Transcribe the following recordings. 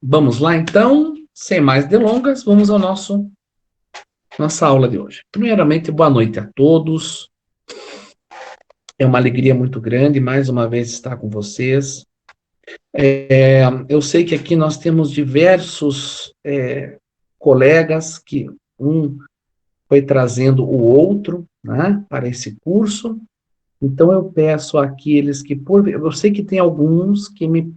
Vamos lá, então, sem mais delongas, vamos ao nossa aula de hoje. Primeiramente, boa noite a todos. É uma alegria muito grande, mais uma vez, estar com vocês. Eu sei que aqui nós temos diversos colegas, que um foi trazendo o outro, né, para esse curso. Então, eu peço àqueles que, eu sei que tem alguns que me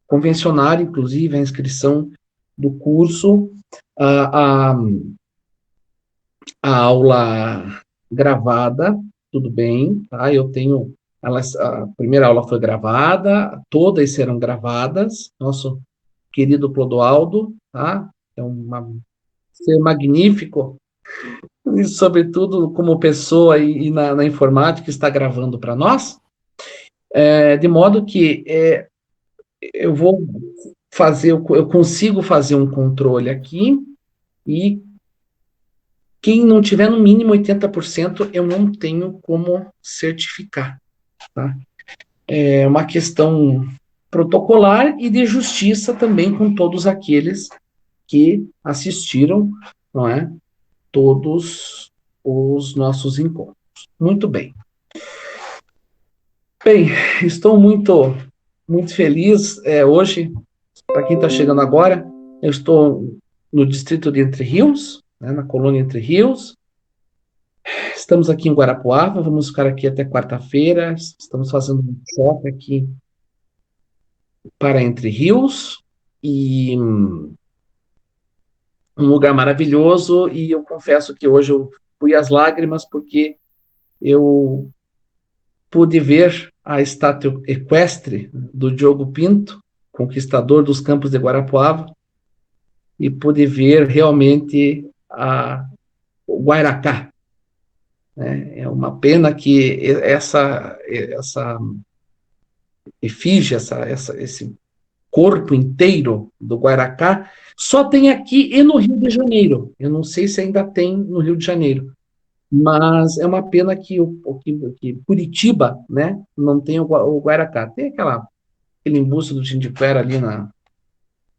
convencionaram, inclusive, a inscrição do curso, a, a, a aula gravada, tudo bem, tá? Eu tenho, a primeira aula foi gravada, todas serão gravadas, nosso querido Clodoaldo, tá? É um ser magnífico, e sobretudo como pessoa e na informática, está gravando para nós, de modo que eu vou eu consigo fazer um controle aqui, e quem não tiver no mínimo 80%, eu não tenho como certificar, tá? É uma questão protocolar e de justiça também com todos aqueles que assistiram, não é? Todos os nossos encontros. Muito bem. Bem, estou muito feliz hoje, para quem está chegando agora, eu estou no distrito de Entre Rios, né, na colônia Entre Rios. Estamos aqui em Guarapuava, vamos ficar aqui até quarta-feira. Estamos fazendo um shopping aqui para Entre Rios, e um lugar maravilhoso, e eu confesso que hoje eu fui às lágrimas, porque eu pude ver a estátua equestre do Diogo Pinto, conquistador dos Campos de Guarapuava, e pude ver realmente o Guairacá. É uma pena que essa efígie, esse corpo inteiro do Guairacá só tem aqui e no Rio de Janeiro. Eu não sei se ainda tem no Rio de Janeiro, mas é uma pena que Curitiba, né, não tem o Guairacá. Tem aquele embuste do Tindiquera ali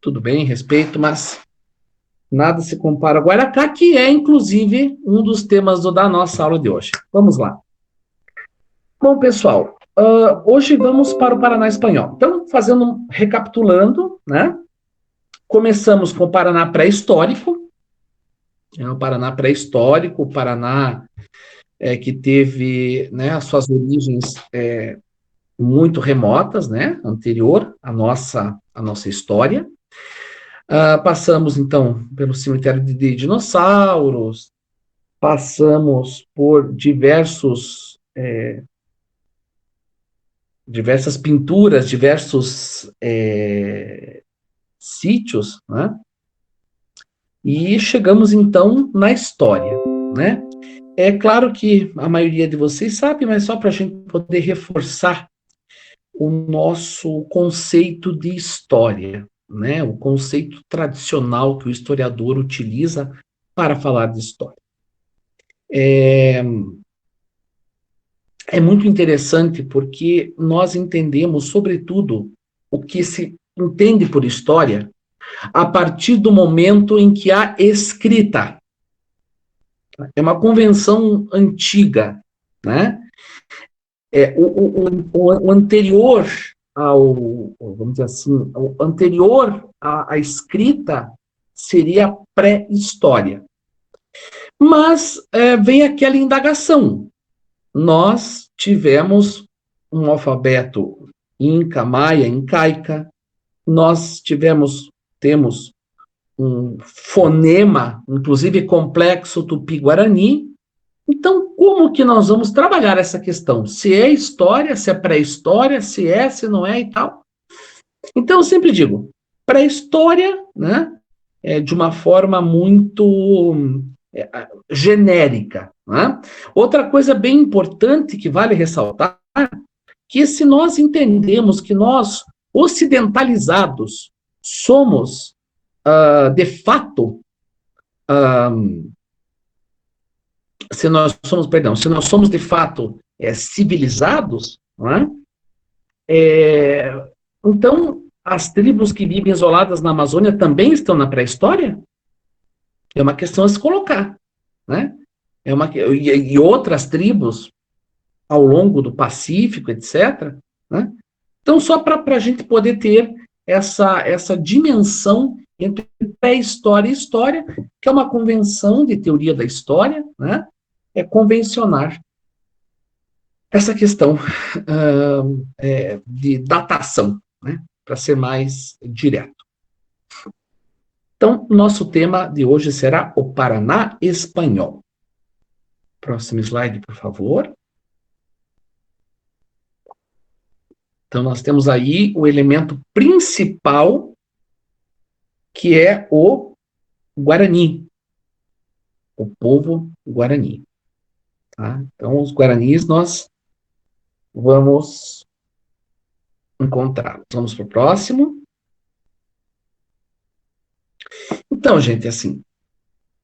tudo bem, respeito, mas nada se compara ao Guairacá, que é, inclusive, um dos temas da nossa aula de hoje. Vamos lá. Bom, pessoal, hoje vamos para o Paraná Espanhol. Então, recapitulando, né? Começamos com o Paraná pré-histórico, o Paraná pré-histórico, o Paraná que teve, né, as suas origens muito remotas, né, anterior à nossa história. Passamos, então, pelo cemitério de dinossauros, passamos por diversas pinturas, diversos sítios, né? E chegamos, então, na história, né? É claro que a maioria de vocês sabe, mas só para a gente poder reforçar o nosso conceito de história, né? O conceito tradicional que o historiador utiliza para falar de história. É muito interessante porque nós entendemos, sobretudo, o que se entende por história a partir do momento em que há escrita. É uma convenção antiga, né? O anterior vamos dizer assim, o anterior à escrita seria pré-história. Mas vem aquela indagação. Nós tivemos um alfabeto inca, maia, incaica, nós temos um fonema, inclusive complexo tupi-guarani. Então, como que nós vamos trabalhar essa questão? Se é história, se é pré-história, se não é e tal. Então, eu sempre digo, pré-história, né, de uma forma muito genérica. Né? Outra coisa bem importante que vale ressaltar, que se nós entendemos que nós, ocidentalizados, somos, de fato, se nós somos de fato civilizados, não é? Então as tribos que vivem isoladas na Amazônia também estão na pré-história? É uma questão a se colocar, né? E outras tribos ao longo do Pacífico, etc., né? Então, só para a gente poder ter essa dimensão entre pré-história e história, que é uma convenção de teoria da história, né? É convencionar essa questão de datação, né? Para ser mais direto. Então, nosso tema de hoje será o Paraná espanhol. Próximo slide, por favor. Então, nós temos aí o elemento principal, que é o Guarani, o povo Guarani. Tá? Então, os Guaranis nós vamos encontrar. Vamos para o próximo. Então, gente, assim,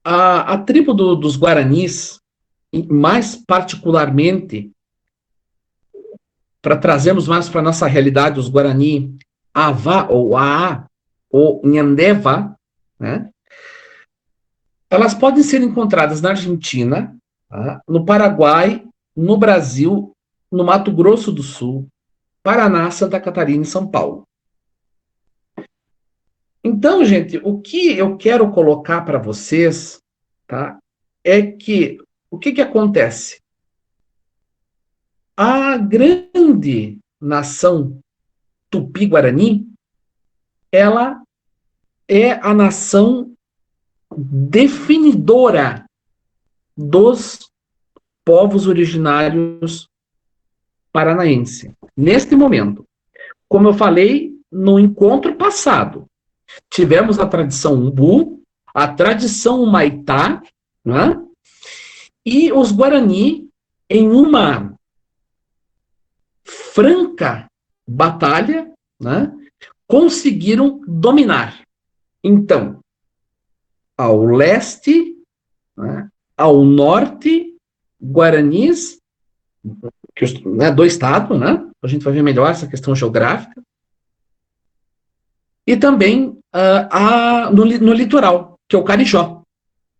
a tribo dos Guaranis, mais particularmente, para trazermos mais para a nossa realidade, os Guarani Avá ou Aá ou Nhandeva, né? Elas podem ser encontradas na Argentina, tá? No Paraguai, no Brasil, no Mato Grosso do Sul, Paraná, Santa Catarina e São Paulo. Então, gente, o que eu quero colocar para vocês, tá, é que o que acontece? A grande nação Tupi-Guarani, ela é a nação definidora dos povos originários paranaenses. Neste momento, como eu falei no encontro passado, tivemos a tradição Umbu, a tradição Humaitá, né? E os Guarani, em uma franca batalha, né, conseguiram dominar. Então, ao leste, né, ao norte, Guaranis, do estado, né? A gente vai ver melhor essa questão geográfica. E também no litoral, que é o Carijó,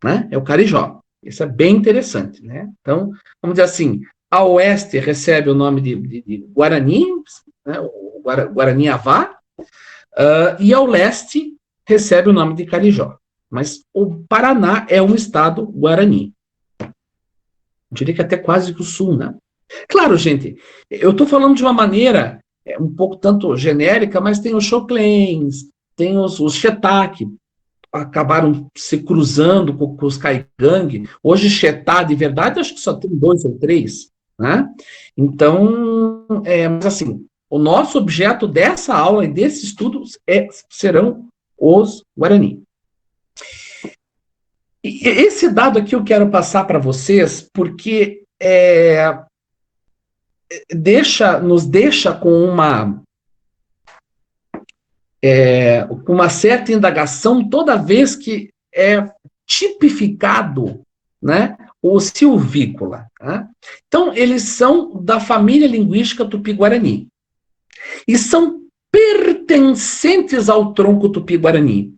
né? É o Carijó. Isso é bem interessante, né? Então, vamos dizer assim, a oeste recebe o nome de Guarani, né? O Guarani Avá, e ao leste recebe o nome de Carijó. Mas o Paraná é um estado Guarani. Eu diria que até quase que o sul, né? Claro, gente, eu estou falando de uma maneira um pouco tanto genérica, mas tem os Xoclens, tem os Xetá, que acabaram se cruzando com os Caigangue. Hoje, Xetá, de verdade, acho que só tem 2 ou 3, né? Então, mas assim, o nosso objeto dessa aula e desse estudo serão os Guarani. E esse dado aqui eu quero passar para vocês, porque nos deixa com uma certa indagação toda vez que é tipificado, né, o silvícola. Tá? Então, eles são da família linguística Tupi-Guarani e são pertencentes ao tronco Tupi-Guarani.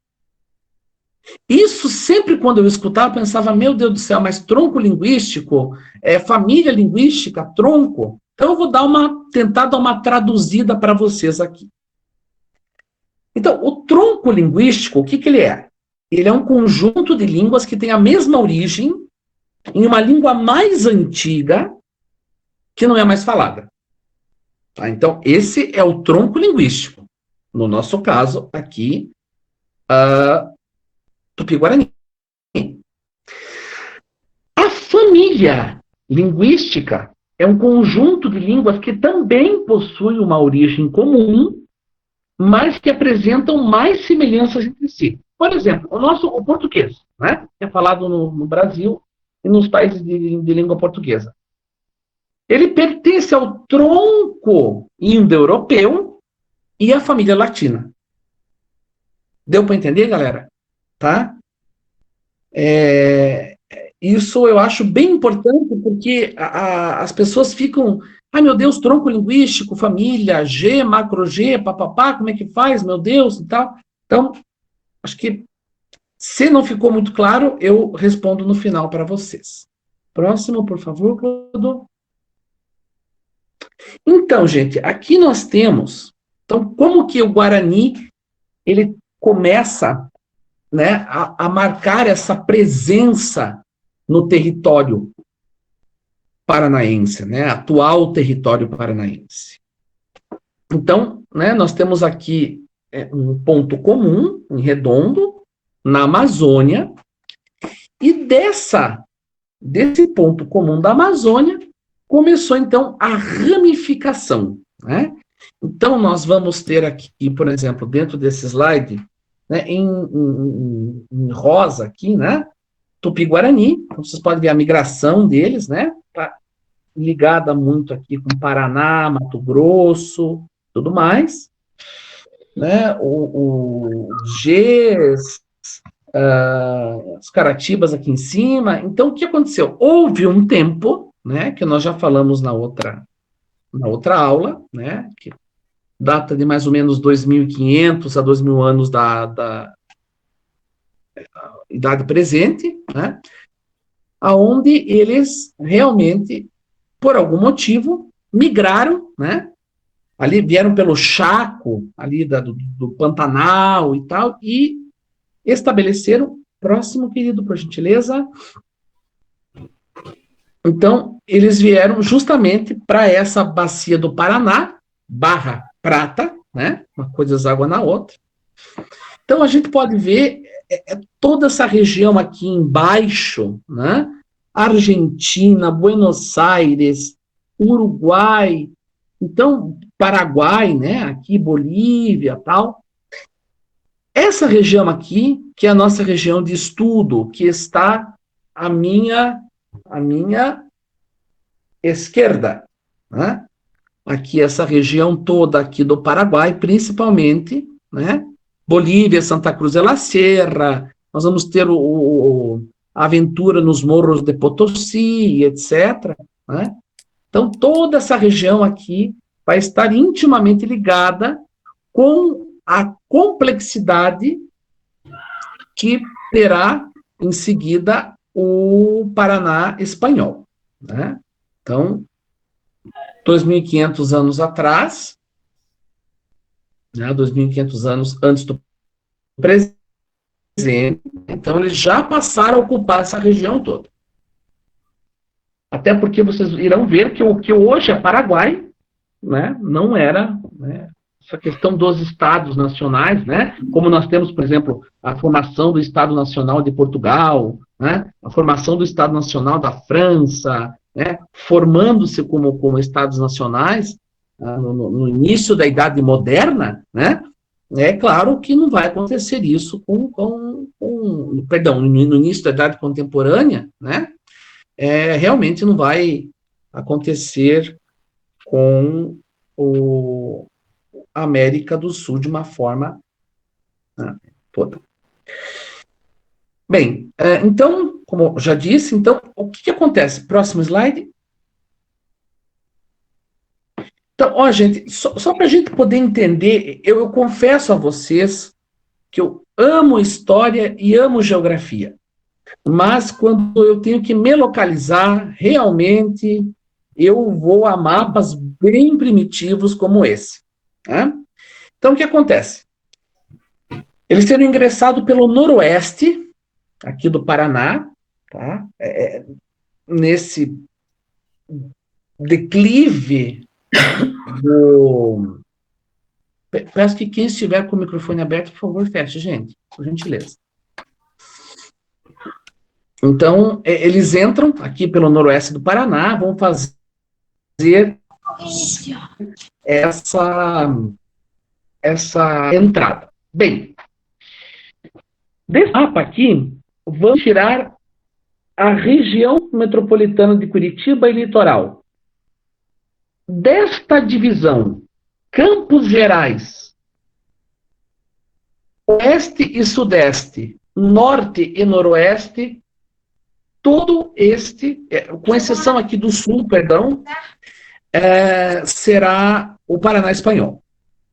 Isso sempre quando eu escutava, eu pensava, meu Deus do céu, mas tronco linguístico, família linguística, tronco. Então eu vou tentar dar uma traduzida para vocês aqui. Então, o tronco linguístico, o que ele é? Ele é um conjunto de línguas que tem a mesma origem em uma língua mais antiga que não é mais falada. Tá? Então, esse é o tronco linguístico. No nosso caso, aqui, Tupi-Guarani. A família linguística é um conjunto de línguas que também possui uma origem comum, mas que apresentam mais semelhanças entre si. Por exemplo, o português, né? É falado no Brasil e nos países de língua portuguesa. Ele pertence ao tronco indo-europeu e à família latina. Deu para entender, galera? Tá? Isso eu acho bem importante, porque as pessoas ficam... Ai, meu Deus, tronco linguístico, família, G, macro G, papapá, como é que faz, meu Deus, e tal. Então, acho que, se não ficou muito claro, eu respondo no final para vocês. Próximo, por favor, Clodo. Então, gente, aqui nós temos... Então, como que o Guarani, ele começa, né, a marcar essa presença no território paranaense, né, atual território paranaense. Então, né, nós temos aqui um ponto comum, em redondo, na Amazônia, e desse ponto comum da Amazônia, começou, então, a ramificação, né? Então, nós vamos ter aqui, por exemplo, dentro desse slide, né, em rosa aqui, né, Tupi-Guarani, então vocês podem ver a migração deles, né, tá ligada muito aqui com Paraná, Mato Grosso, tudo mais, né, os Gs, os Caratibas aqui em cima. Então, o que aconteceu? Houve um tempo, né, que nós já falamos na outra aula, né, que data de mais ou menos 2.500 a 2.000 anos da idade presente, né, aonde eles realmente, por algum motivo, migraram, né, ali vieram pelo Chaco, ali do Pantanal e tal, e estabeleceram, próximo, querido, por gentileza. Então, eles vieram justamente para essa bacia do Paraná, Barra Prata, né, uma coisa água na outra. Então, a gente pode ver toda essa região aqui embaixo, né, Argentina, Buenos Aires, Uruguai, então, Paraguai, né, aqui Bolívia, tal. Essa região aqui, que é a nossa região de estudo, que está à minha esquerda, né? Aqui essa região toda aqui do Paraguai, principalmente, né? Bolívia, Santa Cruz de la Sierra, nós vamos ter a aventura nos Morros de Potosí, etc., né? Então, toda essa região aqui vai estar intimamente ligada com a complexidade que terá, em seguida, o Paraná espanhol, né? Então, 2.500 anos atrás, né, 2.500 anos antes do presente, então eles já passaram a ocupar essa região toda. Até porque vocês irão ver que o que hoje é Paraguai, né, não era, né, essa questão dos estados nacionais, né, como nós temos, por exemplo, a formação do Estado Nacional de Portugal, né, a formação do Estado Nacional da França, né, formando-se como estados nacionais no início da Idade Moderna, né, é claro que não vai acontecer isso perdão, no início da Idade Contemporânea, né, realmente não vai acontecer com a América do Sul de uma forma, né, toda. Bem, então, como já disse, então, o que acontece? Próximo slide. Então, ó, gente, só para a gente poder entender, eu confesso a vocês que eu amo história e amo geografia, mas quando eu tenho que me localizar, realmente eu vou a mapas bem primitivos como esse, né? Então, o que acontece? Eles terão ingressado pelo noroeste, aqui do Paraná, tá? Nesse declive do... Peço que quem estiver com o microfone aberto, por favor, feche, gente, por gentileza. Então, eles entram aqui pelo noroeste do Paraná, vão fazer essa entrada. Bem, desse mapa aqui, vamos tirar a região metropolitana de Curitiba e litoral. Desta divisão, Campos Gerais, oeste e sudeste, norte e noroeste, todo este, com exceção aqui do sul, perdão, será o Paraná Espanhol.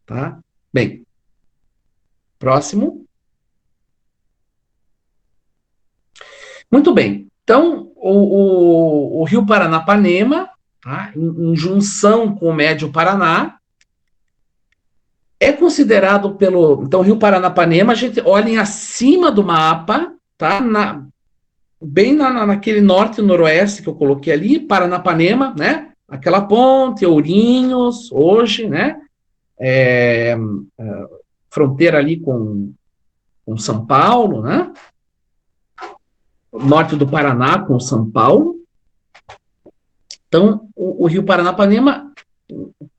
Tá? Bem, próximo. Muito bem. Então, o Rio Paranapanema, tá? Em junção com o Médio Paraná, é considerado pelo... Então, o Rio Paranapanema, a gente olha em acima do mapa, tá? Bem naquele norte e noroeste que eu coloquei ali, Paranapanema, né? Aquela ponte, Ourinhos, hoje, né? Fronteira ali com São Paulo, né? Norte do Paraná com São Paulo. Então, o Rio Paranapanema,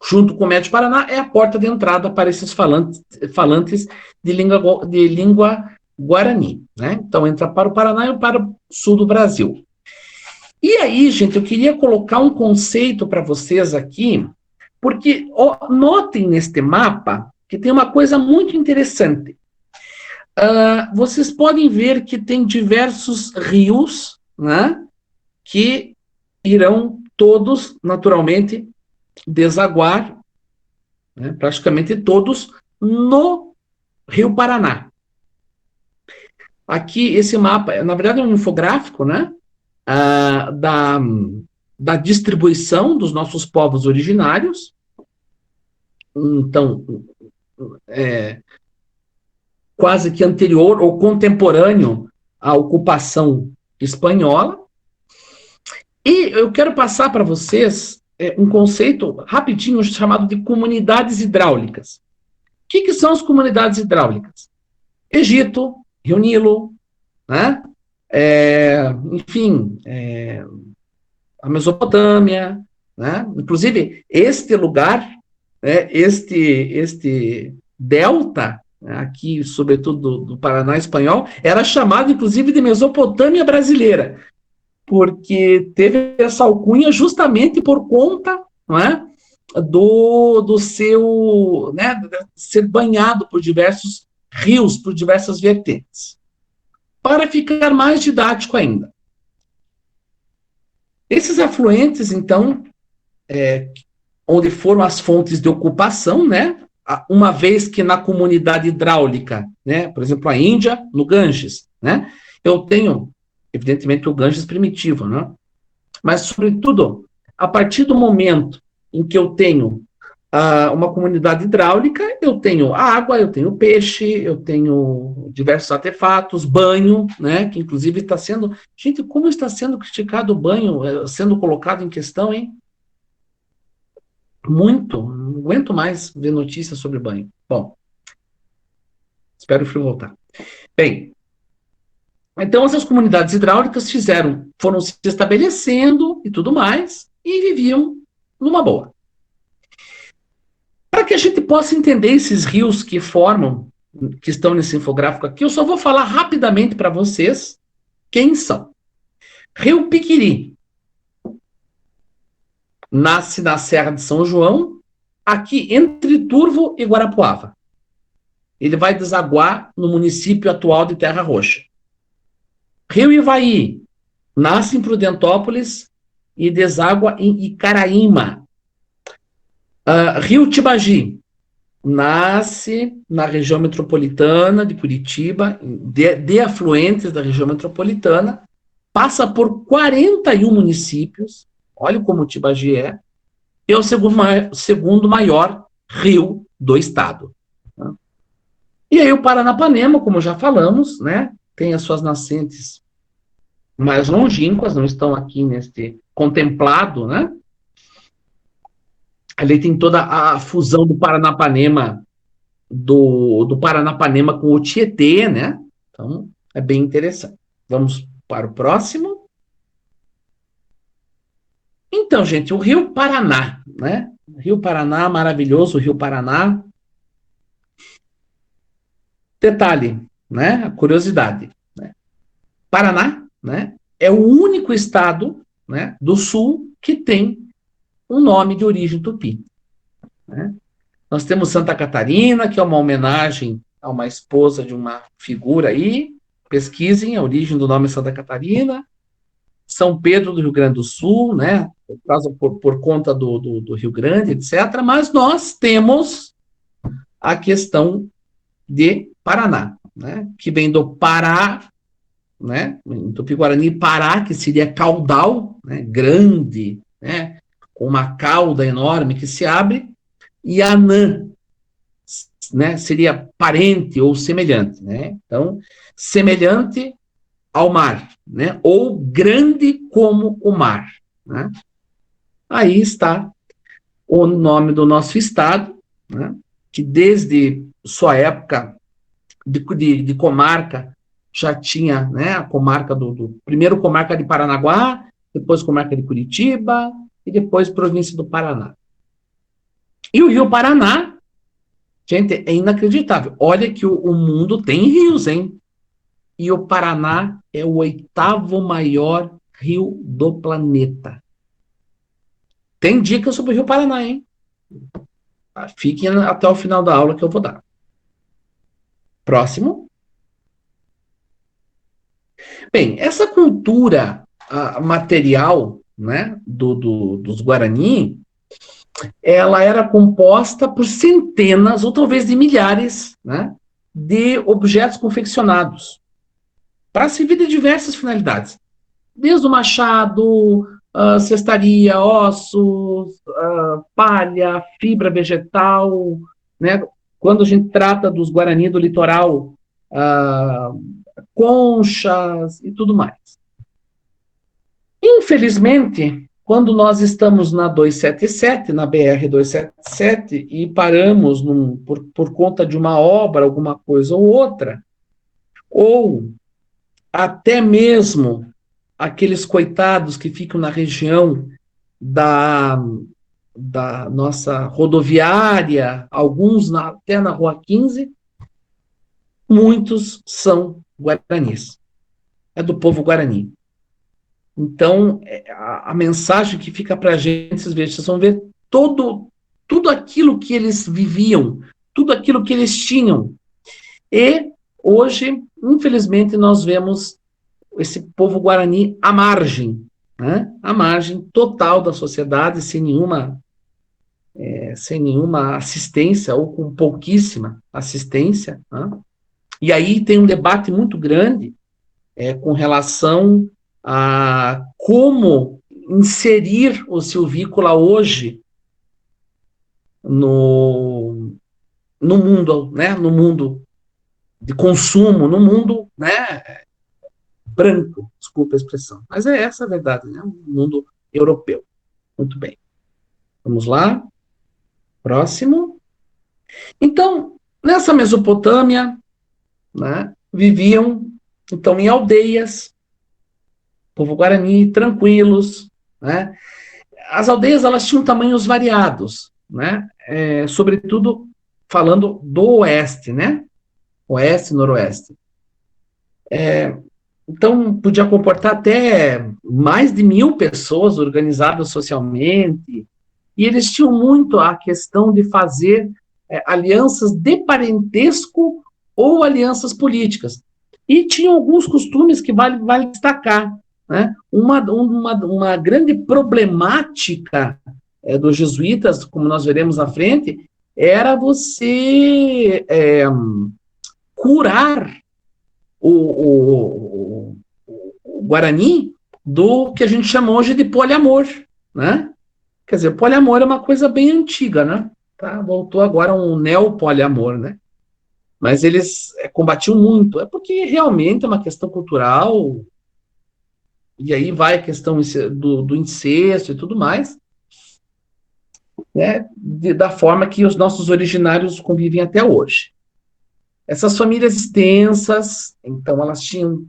junto com o Médio Paraná, é a porta de entrada para esses falantes de língua guarani. Né? Então, entra para o Paraná e para o sul do Brasil. E aí, gente, eu queria colocar um conceito para vocês aqui, porque notem neste mapa que tem uma coisa muito interessante. Vocês podem ver que tem diversos rios, né, que irão todos, naturalmente, desaguar, né, praticamente todos, no Rio Paraná. Aqui, esse mapa, na verdade, é um infográfico, né, da distribuição dos nossos povos originários. Então, quase que anterior ou contemporâneo à ocupação espanhola. E eu quero passar para vocês um conceito rapidinho chamado de comunidades hidráulicas. O que são as comunidades hidráulicas? Egito, Rio Nilo, né? Enfim, a Mesopotâmia, né? Inclusive, este lugar, este delta, aqui, sobretudo do Paraná espanhol, era chamado, inclusive, de Mesopotâmia brasileira, porque teve essa alcunha justamente por conta, não é, do seu, né, ser banhado por diversos rios, por diversas vertentes. Para ficar mais didático ainda, esses afluentes, então, onde foram as fontes de ocupação, né, uma vez que na comunidade hidráulica, né, por exemplo, a Índia, no Ganges, né, eu tenho, evidentemente, o Ganges primitivo, né, mas, sobretudo, a partir do momento em que eu tenho uma comunidade hidráulica, eu tenho água, eu tenho peixe, eu tenho diversos artefatos, banho, né, que inclusive está sendo... Gente, como está sendo criticado o banho, sendo colocado em questão, hein? Muito, não aguento mais ver notícias sobre banho. Bom, espero o frio voltar. Bem, então essas comunidades hidráulicas foram se estabelecendo e tudo mais, e viviam numa boa. Para que a gente possa entender esses rios que formam, que estão nesse infográfico aqui, eu só vou falar rapidamente para vocês quem são. Rio Piquiri nasce na Serra de São João, aqui entre Turvo e Guarapuava. Ele vai desaguar no município atual de Terra Roxa. Rio Ivaí nasce em Prudentópolis e deságua em Icaraíma. Rio Tibagi nasce na região metropolitana de Curitiba, de afluentes da região metropolitana, passa por 41 municípios, olha como o Tibagi é o segundo maior rio do estado. Tá? E aí o Paranapanema, como já falamos, né, tem as suas nascentes mais longínquas, não estão aqui neste contemplado, né? Ali tem toda a fusão do Paranapanema, do Paranapanema com o Tietê, né? Então, é bem interessante. Vamos para o próximo. Então, gente, o Rio Paraná, né? Rio Paraná, maravilhoso, Rio Paraná. Detalhe, né? A curiosidade. Né? Paraná, né? É o único estado, né, do sul que tem um nome de origem tupi. Né? Nós temos Santa Catarina, que é uma homenagem a uma esposa de uma figura aí. Pesquisem a origem do nome Santa Catarina. São Pedro do Rio Grande do Sul, né? por conta do Rio Grande, etc., mas nós temos a questão de Paraná, né, que vem do Pará, né, em Tupi-Guarani, Pará, que seria caudal, né, grande, né, com uma cauda enorme que se abre, e Anã, né, seria parente ou semelhante, né? Então, semelhante ao mar, né? Ou grande como o mar, né? Aí está o nome do nosso estado, né? Que desde sua época de comarca já tinha, né? A comarca primeiro comarca de Paranaguá, depois comarca de Curitiba e depois província do Paraná. E o Rio Paraná, gente, é inacreditável. Olha que o mundo tem rios, hein? E o Paraná é o 8º maior rio do planeta. Tem dicas sobre o Rio Paraná, hein? Fiquem até o final da aula que eu vou dar. Próximo. Bem, essa cultura material, né, dos Guarani, ela era composta por centenas ou talvez de milhares, né, de objetos confeccionados para servir de diversas finalidades. Desde o machado, cestaria, ossos, palha, fibra vegetal, né? Quando a gente trata dos Guarani do litoral, conchas e tudo mais. Infelizmente, quando nós estamos na 277, na BR 277, e paramos por conta de uma obra, alguma coisa ou outra, ou até mesmo aqueles coitados que ficam na região da nossa rodoviária, alguns até na Rua 15, muitos são guaranis. É do povo guarani. Então, a mensagem que fica para a gente, vocês vão ver tudo aquilo que eles viviam, tudo aquilo que eles tinham. E hoje, infelizmente, nós vemos esse povo guarani à margem, né? À margem total da sociedade, sem nenhuma assistência ou com pouquíssima assistência, né? E aí tem um debate muito grande com relação a como inserir o silvícola hoje no mundo, né? No mundo de consumo, no mundo, né? Branco, desculpa a expressão, mas é essa a verdade, né? O mundo europeu. Muito bem. Vamos lá. Próximo. Então, nessa Mesopotâmia, né, viviam, então, em aldeias, povo guarani, tranquilos, né? As aldeias, elas tinham tamanhos variados, né? Sobretudo falando do oeste, né? Oeste e noroeste. Então, podia comportar até mais de 1.000 pessoas organizadas socialmente, e eles tinham muito a questão de fazer alianças de parentesco ou alianças políticas. E tinham alguns costumes que vale destacar, né? Uma grande problemática dos jesuítas, como nós veremos à frente, era você curar o Guarani do que a gente chama hoje de poliamor, né? Quer dizer, poliamor é uma coisa bem antiga, né? Tá? Voltou agora um neopoliamor, né? Mas eles combatiam muito. É porque realmente é uma questão cultural, e aí vai a questão do incesto e tudo mais, né? Da forma que os nossos originários convivem até hoje. Essas famílias extensas, então elas tinham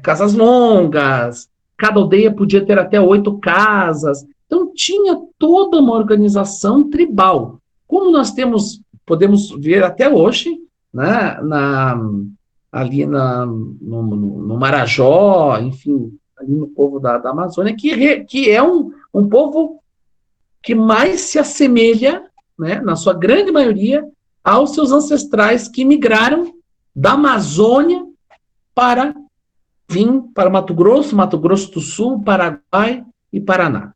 casas longas, cada aldeia podia ter até 8 casas, então tinha toda uma organização tribal, como nós podemos ver até hoje, né, ali no Marajó, enfim, ali no povo da Amazônia, que é um povo que mais se assemelha, né, na sua grande maioria, aos seus ancestrais que migraram da Amazônia para Mato Grosso do Sul, Paraguai e Paraná.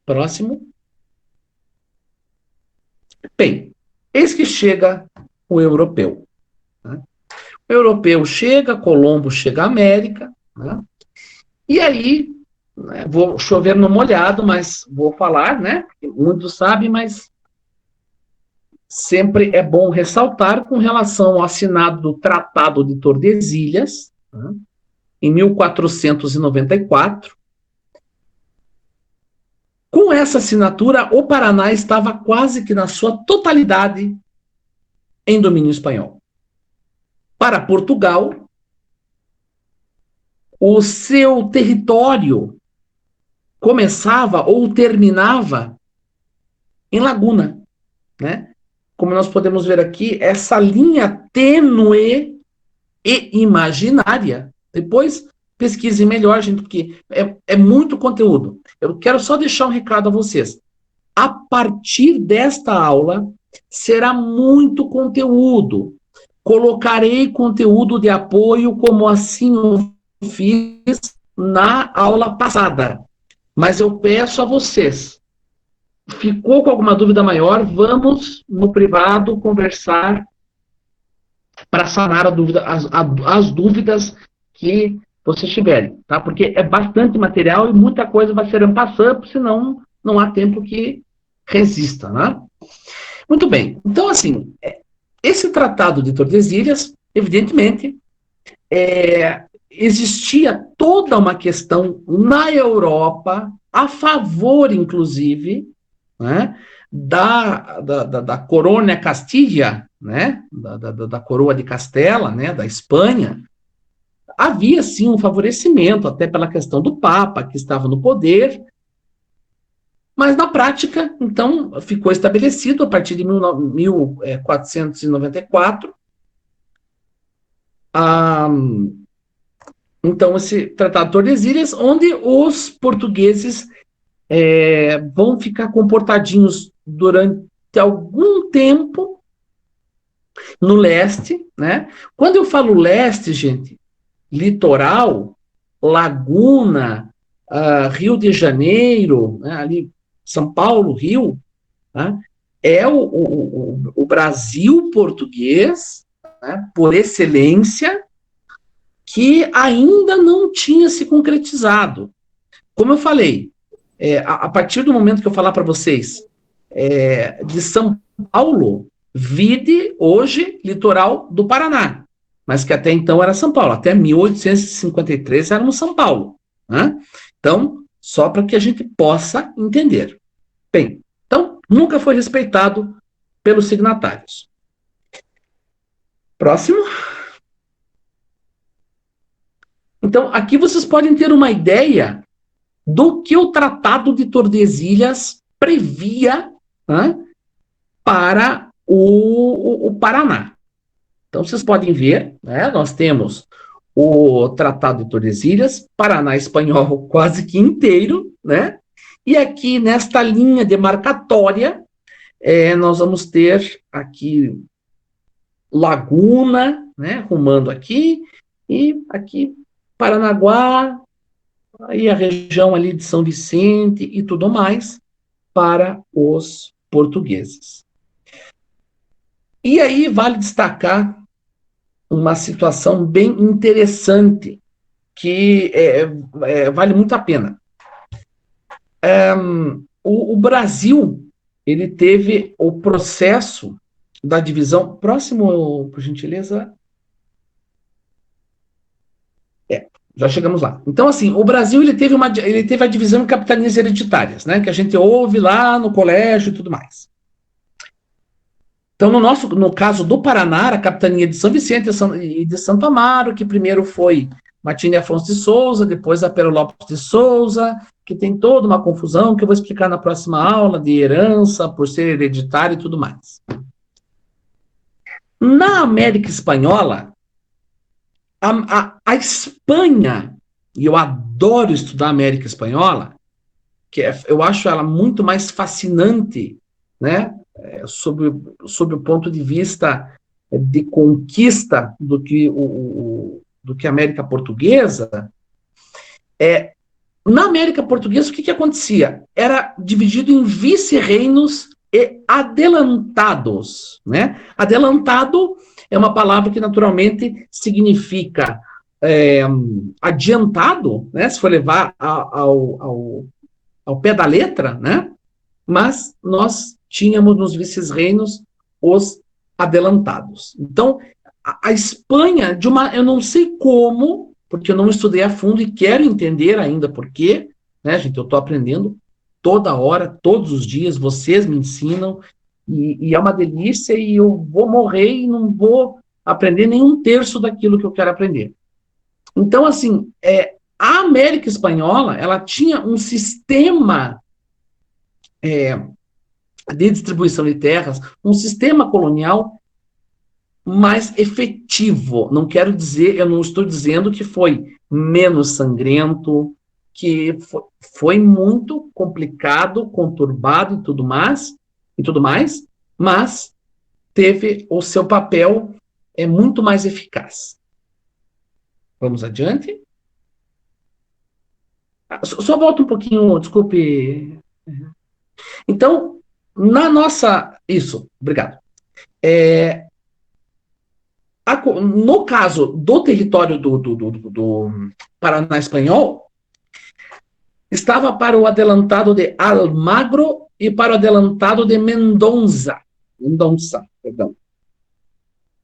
Próximo. Bem, eis que chega o europeu. Né? O europeu chega, Colombo chega à América, né? E aí, né, vou chover no molhado, mas vou falar, né? Muitos sabem, mas sempre é bom ressaltar com relação ao assinado do Tratado de Tordesilhas, né, em 1494. Com essa assinatura, o Paraná estava quase que na sua totalidade em domínio espanhol. Para Portugal, o seu território começava ou terminava em Laguna, né? Como nós podemos ver aqui, essa linha tênue e imaginária. Depois pesquise melhor, gente, porque é muito conteúdo. Eu quero só deixar um recado a vocês. A partir desta aula, será muito conteúdo. Colocarei conteúdo de apoio, como assim eu fiz na aula passada. Mas eu peço a vocês, ficou com alguma dúvida maior, vamos no privado conversar para sanar as dúvidas que vocês tiverem, tá? Porque é bastante material e muita coisa vai ser passando, senão não há tempo que resista, né? Muito bem. Então, assim, esse Tratado de Tordesilhas, evidentemente, existia toda uma questão na Europa, a favor, inclusive, né, da Corona Castilha, né, da coroa de Castela, né, da Espanha. Havia, sim, um favorecimento, até pela questão do Papa, que estava no poder, mas na prática, então, ficou estabelecido, a partir de 1494, então, esse Tratado de Tordesilhas, onde os portugueses vão ficar comportadinhos durante algum tempo no leste, né? Quando eu falo leste, gente, litoral, Laguna, Rio de Janeiro, né, ali São Paulo, Rio, né, é o Brasil português, né, por excelência, que ainda não tinha se concretizado. Como eu falei, a partir do momento que eu falar para vocês de São Paulo, vide hoje litoral do Paraná, mas que até então era São Paulo, até 1853 éramos São Paulo, né? Então, só para que a gente possa entender. Bem, então, nunca foi respeitado pelos signatários. Próximo. Então, aqui vocês podem ter uma ideia do que o Tratado de Tordesilhas previa, né, para o Paraná. Então, vocês podem ver, né, nós temos o Tratado de Tordesilhas, Paraná espanhol quase que inteiro, né? E aqui, nesta linha demarcatória, nós vamos ter aqui Laguna, né, rumando aqui, e aqui Paranaguá, aí a região ali de São Vicente e tudo mais, para os portugueses. E aí vale destacar uma situação bem interessante, que vale muito a pena. O Brasil, ele teve o processo da divisão... Próximo, por gentileza. Já chegamos lá. Então, assim, o Brasil ele teve a divisão em capitanias hereditárias, né, que a gente ouve lá no colégio e tudo mais. Então, no caso do Paraná, a capitania de São Vicente e de Santo Amaro, que primeiro foi Martim Afonso de Souza, depois a Pero Lopes de Souza, que tem toda uma confusão que eu vou explicar na próxima aula, de herança, por ser hereditário e tudo mais. Na América Espanhola, a Espanha, e eu adoro estudar a América Espanhola, eu acho ela muito mais fascinante, né, sob o ponto de vista de conquista do que a América Portuguesa, Na América Portuguesa, o que acontecia? Era dividido em vice-reinos e adelantados, né? Adelantado é uma palavra que naturalmente significa adiantado, né? Se for levar ao pé da letra, né? Mas nós tínhamos nos vice-reinos os adelantados. Então, a Espanha, eu não sei como, porque eu não estudei a fundo e quero entender ainda por quê, né, gente? Eu estou aprendendo toda hora, todos os dias, vocês me ensinam, e é uma delícia, e eu vou morrer e não vou aprender nem um terço daquilo que eu quero aprender. Então, assim, a América Espanhola, ela tinha um sistema de distribuição de terras, um sistema colonial mais efetivo. Não quero dizer, eu não estou dizendo que foi menos sangrento, que foi muito complicado, conturbado e tudo mais, mas teve o seu papel muito mais eficaz. Vamos adiante. Só volta um pouquinho, desculpe. Então, na nossa... Isso, obrigado. No caso do território do Paraná Espanhol, estava para o adelantado de Almagro e para o adelantado de Mendonça, perdão.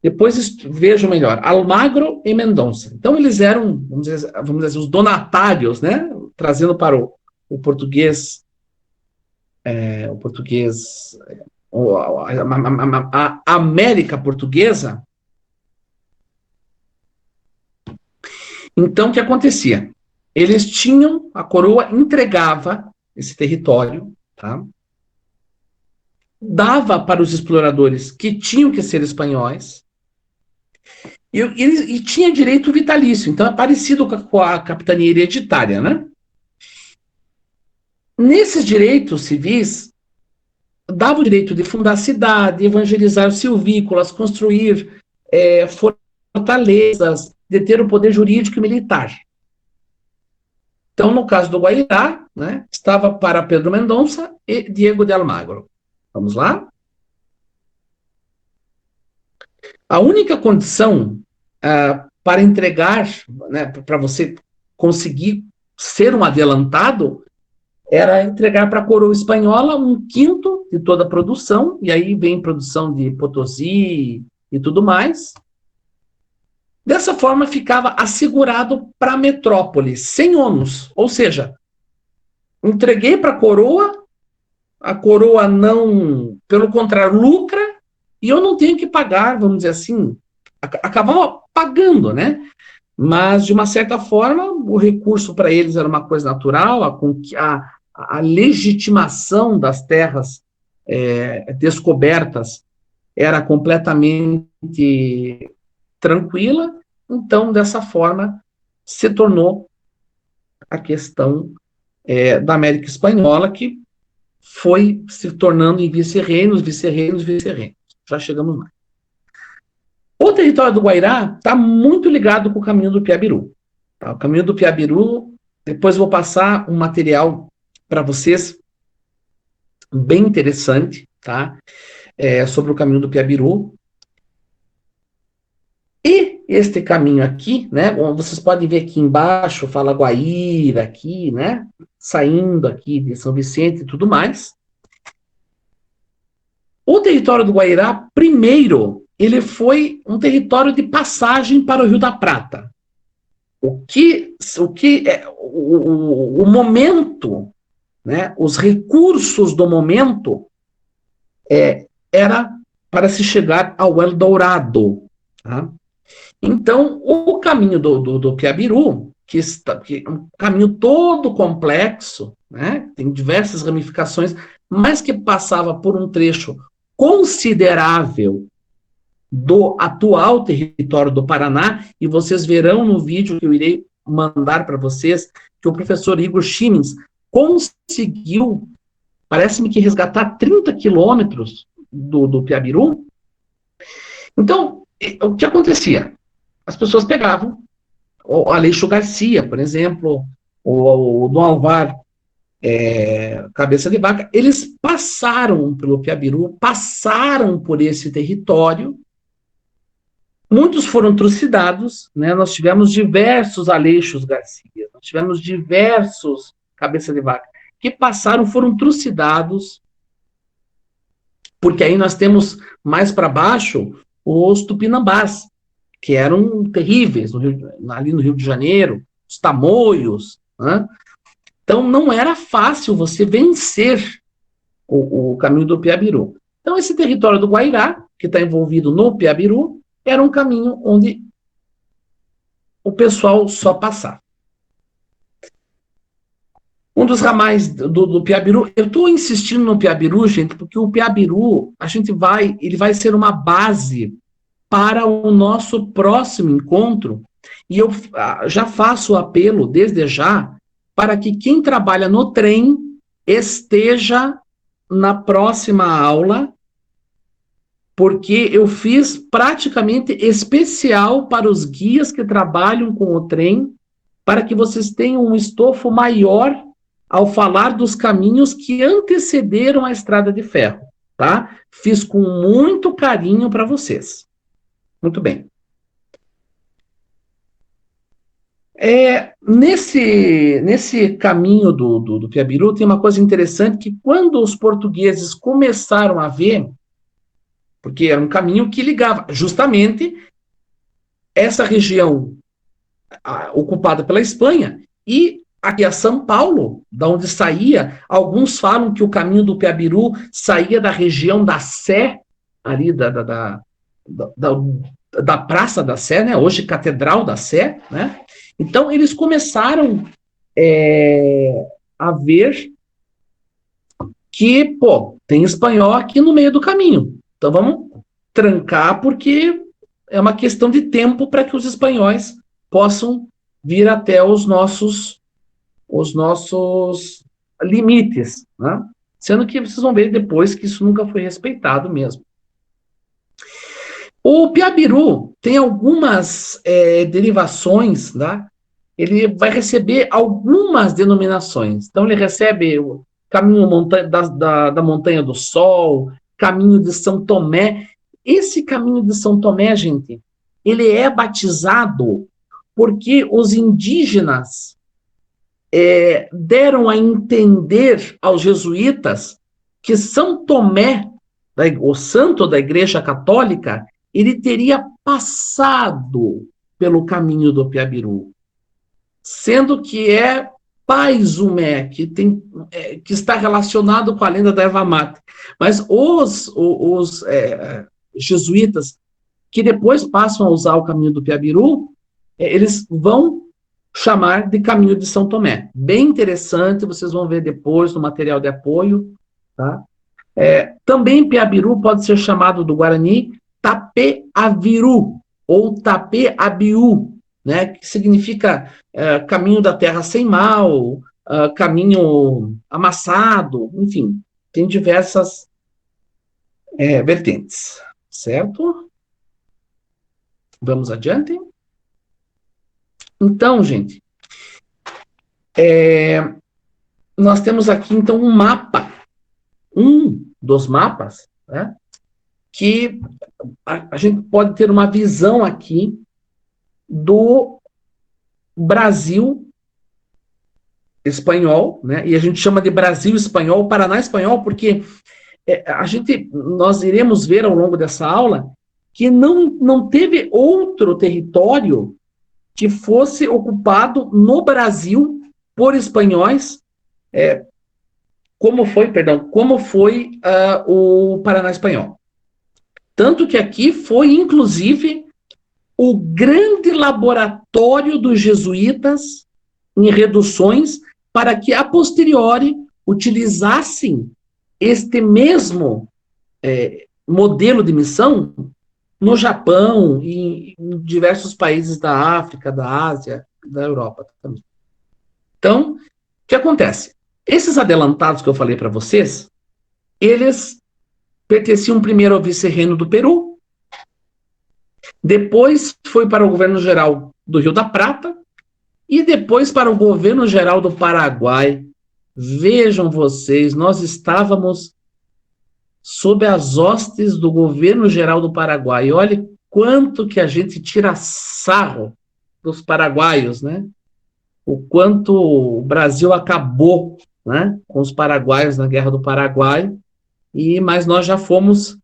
Depois vejo melhor, Almagro e Mendonça. Então eles eram, vamos dizer assim, os donatários, né? Trazendo para o português, a América Portuguesa. Então, o que acontecia? Eles tinham, a coroa entregava esse território, tá? Dava para os exploradores que tinham que ser espanhóis, e tinha direito vitalício, então é parecido com a capitania hereditária, né? Nesses direitos civis, dava o direito de fundar cidade, evangelizar silvícolas, construir fortalezas, de ter o poder jurídico e militar. Então, no caso do Guairá, né, estava para Pedro Mendonça e Diego de Almagro. Vamos lá? A única condição para entregar, né, para você conseguir ser um adelantado, era entregar para a coroa espanhola 1/5 de toda a produção, e aí vem produção de Potosí e tudo mais. Dessa forma, ficava assegurado para a metrópole, sem ônus. Ou seja, entreguei para a coroa não, pelo contrário, lucra, e eu não tenho que pagar, vamos dizer assim, acabava pagando, né? Mas, de uma certa forma, o recurso para eles era uma coisa natural, a legitimação das terras descobertas era completamente tranquila, então, dessa forma, se tornou a questão da América Espanhola, que foi se tornando em vice-reinos. Já chegamos lá. O território do Guairá está muito ligado com o caminho do Piabiru. Tá? O caminho do Piabiru, depois eu vou passar um material para vocês bem interessante, tá? Sobre o caminho do Piabiru. E este caminho aqui, né? Vocês podem ver aqui embaixo, fala Guaíra aqui, né? Saindo aqui de São Vicente e tudo mais. O território do Guairá, primeiro, ele foi um território de passagem para o Rio da Prata. O momento, né? Os recursos do momento era para se chegar ao Eldorado, tá? Então, o caminho do Piabiru, que é um caminho todo complexo, né, tem diversas ramificações, mas que passava por um trecho considerável do atual território do Paraná, e vocês verão no vídeo que eu irei mandar para vocês, que o professor Igor Chimins conseguiu, parece-me que resgatar 30 quilômetros do Piabiru. Então, o que acontecia? As pessoas pegavam o Aleixo Garcia, por exemplo, o Dom Alvar Cabeça de Vaca, eles passaram pelo Piabiru, passaram por esse território. Muitos foram trucidados, né? Nós tivemos diversos Aleixos Garcia, nós tivemos diversos Cabeça de Vaca que passaram, foram trucidados, porque aí nós temos mais para baixo os tupinambás, que eram terríveis ali no Rio de Janeiro, os tamoios, né? Então não era fácil você vencer o caminho do Piabiru. Então esse território do Guairá, que está envolvido no Piabiru, era um caminho onde o pessoal só passava. Um dos ramais do Piabiru, eu estou insistindo no Piabiru, gente, porque o Piabiru, ele vai ser uma base para o nosso próximo encontro, e eu já faço o apelo, desde já, para que quem trabalha no trem esteja na próxima aula, porque eu fiz praticamente especial para os guias que trabalham com o trem, para que vocês tenham um estofo maior ao falar dos caminhos que antecederam a estrada de ferro, tá? Fiz com muito carinho para vocês. Muito bem. Nesse caminho do Piabiru tem uma coisa interessante, que quando os portugueses começaram a ver, porque era um caminho que ligava justamente essa região ocupada pela Espanha e aqui a São Paulo, da onde saía, alguns falam que o caminho do Piabiru saía da região da Sé, ali da Praça da Sé, né? Hoje Catedral da Sé, né? Então eles começaram a ver que, tem espanhol aqui no meio do caminho. Então vamos trancar, porque é uma questão de tempo para que os espanhóis possam vir até os nossos limites, né? Sendo que vocês vão ver depois que isso nunca foi respeitado mesmo. O Piabiru tem algumas derivações, né? Ele vai receber algumas denominações. Então ele recebe o caminho da Montanha do Sol, caminho de São Tomé. Esse caminho de São Tomé, gente, ele é batizado porque os indígenas deram a entender aos jesuítas que São Tomé, o santo da Igreja Católica, ele teria passado pelo caminho do Piabiru, sendo que é Pai Zumé, que está relacionado com a lenda da erva mate. Mas os jesuítas, que depois passam a usar o caminho do Piabiru, eles vão chamar de caminho de São Tomé. Bem interessante, vocês vão ver depois no material de apoio. Tá? Também Piabiru pode ser chamado do Guarani Tapeaviru ou Tapeabiú, né, que significa caminho da terra sem mal, caminho amassado, enfim, tem diversas vertentes, certo? Vamos adiante? Então, gente, nós temos aqui, então, um mapa, um dos mapas, né, que a gente pode ter uma visão aqui do Brasil espanhol, né? E a gente chama de Brasil espanhol, Paraná espanhol, porque nós iremos ver ao longo dessa aula que não teve outro território que fosse ocupado no Brasil por espanhóis, como foi o Paraná espanhol. Tanto que aqui foi, inclusive, o grande laboratório dos jesuítas em reduções, para que, a posteriori, utilizassem este mesmo modelo de missão no Japão e em diversos países da África, da Ásia, da Europa também. Então, o que acontece? Esses adelantados que eu falei para vocês, eles pertenciam primeiro ao vice-reino do Peru, depois foi para o governo geral do Rio da Prata, E depois para o governo geral do Paraguai. Vejam vocês, nós estávamos sob as hostes do governo geral do Paraguai. E olha quanto que a gente tira sarro dos paraguaios, né? O quanto o Brasil acabou, né, com os paraguaios na Guerra do Paraguai, mas nós já fomos,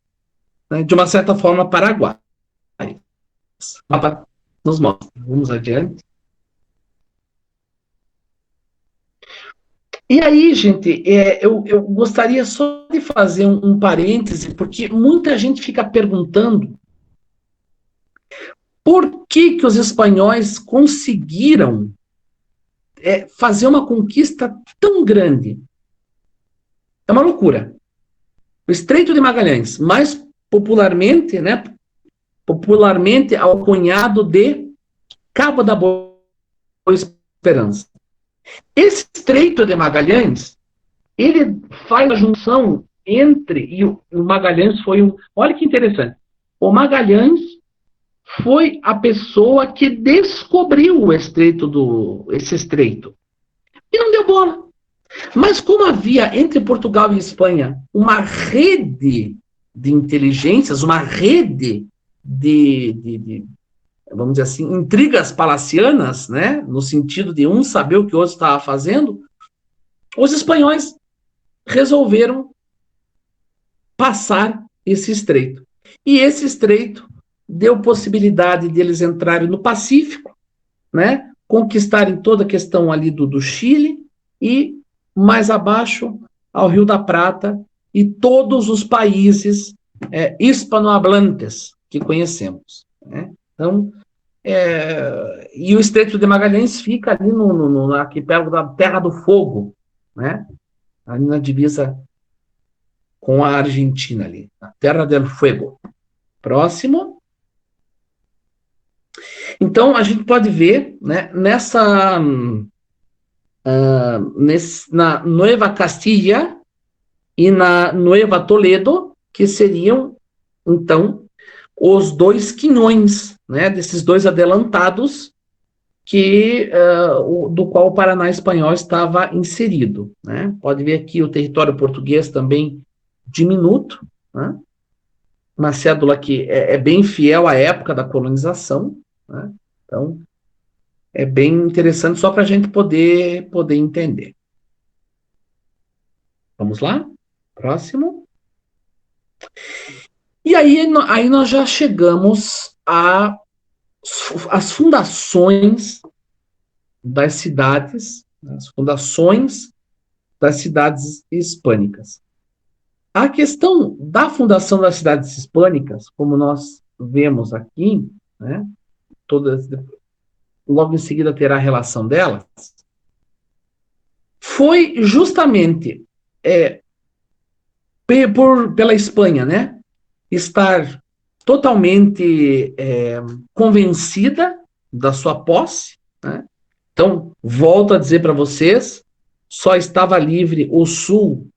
né, de uma certa forma, paraguaios. O mapa nos mostra. Vamos adiante. E aí, gente, eu gostaria só de fazer um parêntese, porque muita gente fica perguntando por que os espanhóis conseguiram fazer uma conquista tão grande. É uma loucura. O Estreito de Magalhães, mais popularmente, né, popularmente alcunhado de Cabo da Boa Esperança. Esse Estreito de Magalhães, ele faz a junção entre, e o Magalhães foi olha que interessante, o Magalhães foi a pessoa que descobriu esse estreito. E não deu bola. Mas como havia entre Portugal e Espanha uma rede de inteligências, uma rede de vamos dizer assim, intrigas palacianas, né, no sentido de um saber o que o outro estava fazendo, os espanhóis resolveram passar esse estreito. E esse estreito deu possibilidade deles entrarem no Pacífico, né, conquistarem toda a questão ali do Chile e mais abaixo ao Rio da Prata e todos os países hispanohablantes que conhecemos, né? Então, e o Estreito de Magalhães fica ali no arquipélago da Terra do Fogo, né? Ali na divisa com a Argentina ali, a Terra del Fuego. Próximo. Então, a gente pode ver, né, na Nueva Castilla e na Nueva Toledo, que seriam, então, os dois quinhões, né, desses dois adelantados, do qual o Paraná espanhol estava inserido, né? Pode ver aqui o território português também diminuto, né? Uma cédula que é bem fiel à época da colonização, né? Então, é bem interessante só para a gente poder entender. Vamos lá? Próximo. E aí nós já chegamos às fundações das cidades, as fundações das cidades hispânicas. A questão da fundação das cidades hispânicas, como nós vemos aqui, né, todas, logo em seguida terá a relação delas, foi justamente pela Espanha, né, estar totalmente convencida da sua posse, né? Então, volto a dizer para vocês, só estava livre o sul,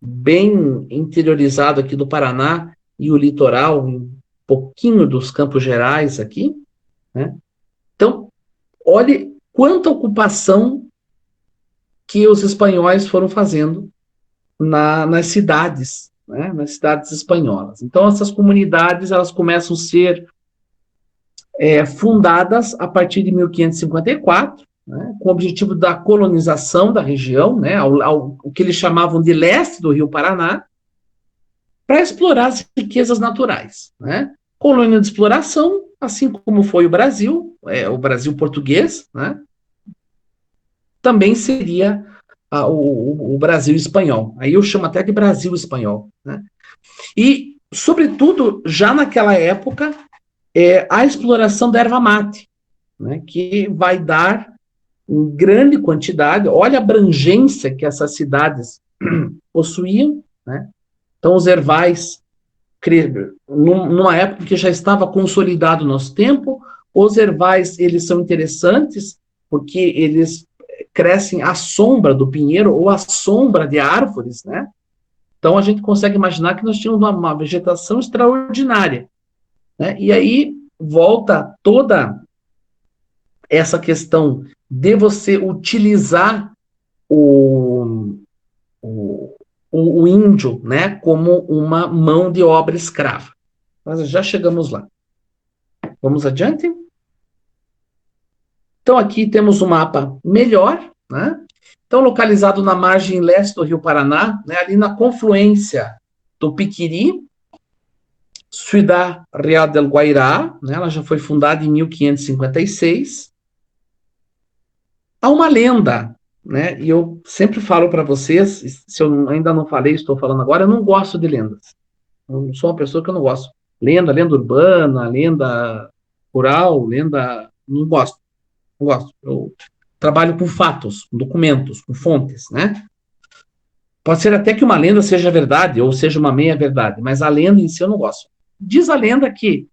bem interiorizado aqui do Paraná, e o litoral, um pouquinho dos Campos Gerais aqui, né? Então, olhe quanta ocupação que os espanhóis foram fazendo nas cidades, né? Nas cidades espanholas. Então, essas comunidades elas começam a ser fundadas a partir de 1554, né, com o objetivo da colonização da região, né, o que eles chamavam de leste do Rio Paraná, para explorar as riquezas naturais, né? Colônia de exploração, assim como foi o Brasil português, né? Também seria o Brasil espanhol. Aí eu chamo até de Brasil espanhol, né? E, sobretudo, já naquela época, a exploração da erva mate, né, que vai dar em grande quantidade, olha a abrangência que essas cidades possuíam, né? Então, os ervais, numa época que já estava consolidado o nosso tempo, os ervais, eles são interessantes porque eles crescem à sombra do pinheiro ou à sombra de árvores, né? Então, a gente consegue imaginar que nós tínhamos uma vegetação extraordinária, né? E aí volta toda essa questão de você utilizar o, o, o índio, né, como uma mão de obra escrava. Mas já chegamos lá. Vamos adiante? Então, aqui temos um mapa melhor, né? Então, localizado na margem leste do Rio Paraná, né, ali na confluência do Piquiri, Ciudad Real del Guairá, né, ela já foi fundada em 1556. Há uma lenda, né, e eu sempre falo para vocês, se eu ainda não falei, estou falando agora, eu não gosto de lendas. Eu sou uma pessoa que eu não gosto. Lenda urbana, lenda rural, lenda... Não gosto, não gosto. Eu trabalho com fatos, com documentos, com fontes, né? Pode ser até que uma lenda seja verdade, ou seja uma meia-verdade, mas a lenda em si eu não gosto. Diz a lenda que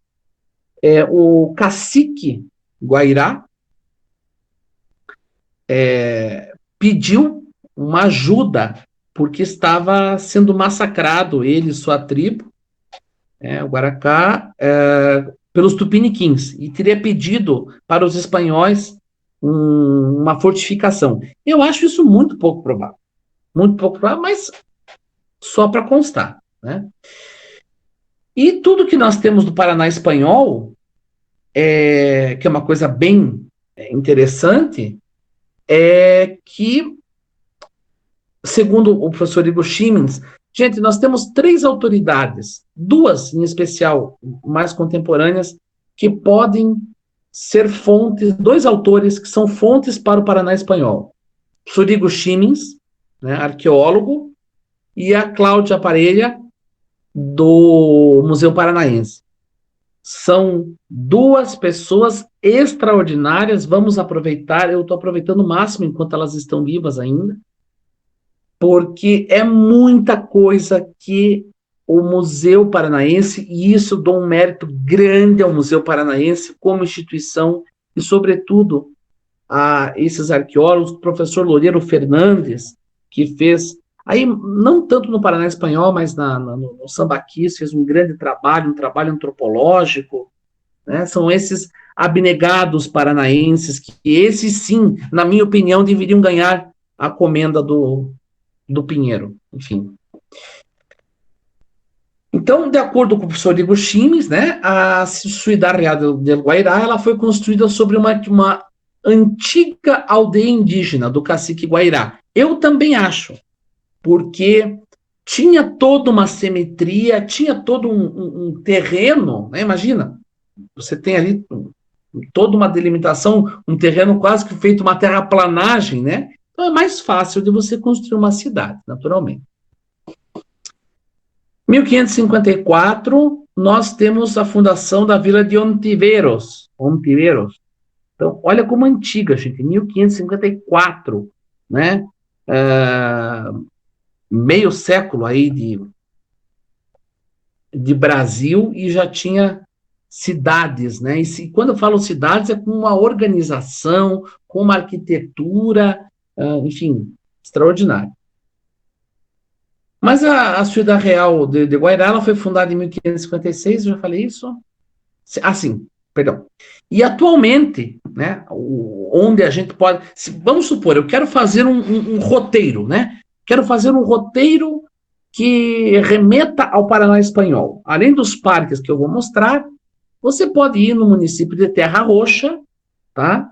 o cacique Guairá pediu uma ajuda porque estava sendo massacrado, ele e sua tribo, o Guaracá, pelos tupiniquins, e teria pedido para os espanhóis uma fortificação. Eu acho isso muito pouco provável, mas só para constar, né? E tudo que nós temos do Paraná espanhol, que é uma coisa bem interessante, é que, segundo o professor Igor Siemens, gente, nós temos 3 autoridades, 2 em especial, mais contemporâneas, que podem ser fontes, 2 autores que são fontes para o Paraná espanhol. O professor Igor Siemens, né, arqueólogo, e a Cláudia Parelha, do Museu Paranaense. São 2 pessoas extraordinárias, vamos aproveitar, eu estou aproveitando o máximo enquanto elas estão vivas ainda, porque é muita coisa que o Museu Paranaense, e isso dou um mérito grande ao Museu Paranaense como instituição, e sobretudo a esses arqueólogos, o professor Loureiro Fernandes, que fez, aí não tanto no Paraná espanhol, mas no Sambaquis, fez um grande trabalho, um trabalho antropológico, né? São esses abnegados paranaenses, que esses sim, na minha opinião, deveriam ganhar a comenda do Pinheiro, enfim. Então, de acordo com o professor Igor Siemens, né, a Ciudad Real del Guairá, ela foi construída sobre uma antiga aldeia indígena do cacique Guairá. Eu também acho, porque tinha toda uma simetria, tinha todo um terreno, né, imagina, você tem ali toda uma delimitação, um terreno quase que feito uma terraplanagem, né? Então é mais fácil de você construir uma cidade, naturalmente. 1554, nós temos a fundação da vila de Ontiveros. Então, olha como antiga, gente, 1554, né? Meio século aí de Brasil e já tinha cidades, né? E quando eu falo cidades, é com uma organização, com uma arquitetura, enfim, extraordinária. Mas a Ciudad Real de Guairá, ela foi fundada em 1556, eu já falei isso? Sim, perdão. E atualmente, né, onde a gente pode... vamos supor, eu quero fazer um roteiro, né? Quero fazer um roteiro que remeta ao Paraná espanhol. Além dos parques que eu vou mostrar, você pode ir no município de Terra Roxa, tá?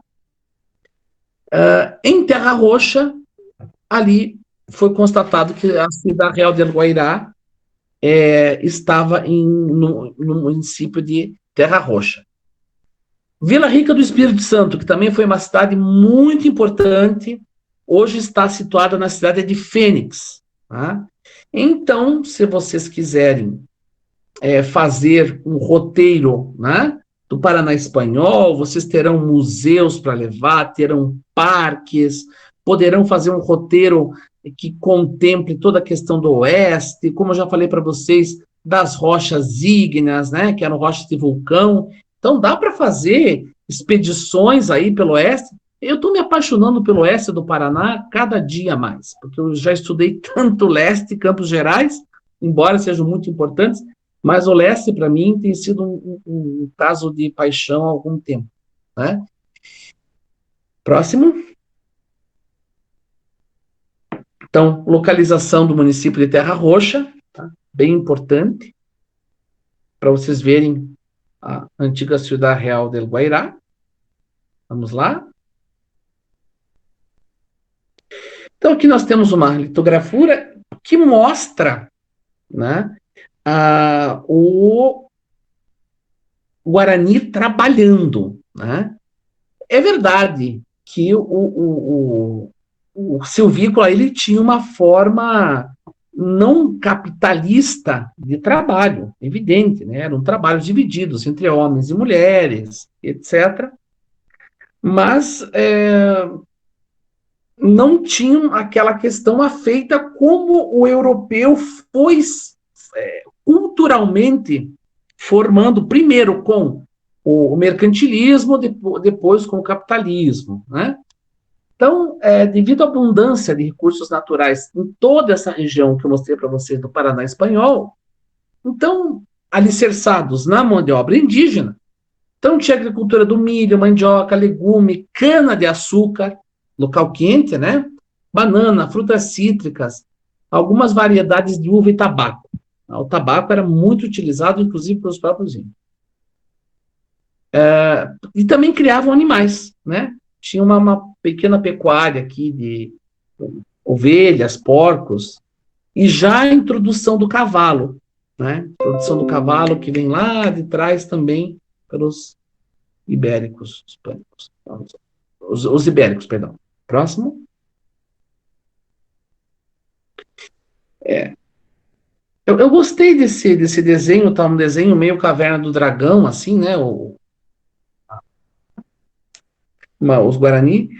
Em Terra Roxa, ali foi constatado que a Ciudad Real del Guairá estava no município de Terra Roxa. Vila Rica do Espírito Santo, que também foi uma cidade muito importante, hoje está situada na cidade de Fênix. Tá? Então, se vocês quiserem fazer um roteiro, né, do Paraná espanhol, vocês terão museus para levar, terão parques, poderão fazer um roteiro que contemple toda a questão do oeste, como eu já falei para vocês, das rochas ígneas, né, que eram rochas de vulcão. Então dá para fazer expedições aí pelo oeste. Eu estou me apaixonando pelo oeste do Paraná cada dia mais, porque eu já estudei tanto leste, Campos Gerais, embora sejam muito importantes, mas o leste, para mim, tem sido um caso de paixão há algum tempo, né? Próximo. Então, localização do município de Terra Roxa, tá? Bem importante, para vocês verem a antiga Ciudad Real del Guairá. Vamos lá. Então, aqui nós temos uma litografia que mostra, né, o Guarani trabalhando, né? É verdade que o silvícola ele tinha uma forma não capitalista de trabalho, evidente, né? Eram trabalhos divididos entre homens e mulheres, etc. Mas não tinham aquela questão afeita como o europeu foi culturalmente formando, primeiro com o mercantilismo, depois com o capitalismo, né? Então, devido à abundância de recursos naturais em toda essa região que eu mostrei para vocês do Paraná espanhol, então, alicerçados na mão de obra indígena, então tinha agricultura do milho, mandioca, legume, cana-de-açúcar, local quente, né? Banana, frutas cítricas, algumas variedades de uva e tabaco. O tabaco era muito utilizado, inclusive, pelos próprios índios. E também criavam animais, né? Tinha uma pequena pecuária aqui de ovelhas, porcos, e já a introdução do cavalo, né? Introdução do cavalo que vem lá de trás também pelos ibéricos, hispânicos. Os ibéricos, perdão. Próximo. Eu gostei desse desenho, tá? Um desenho meio Caverna do Dragão, assim, né? Os Guarani.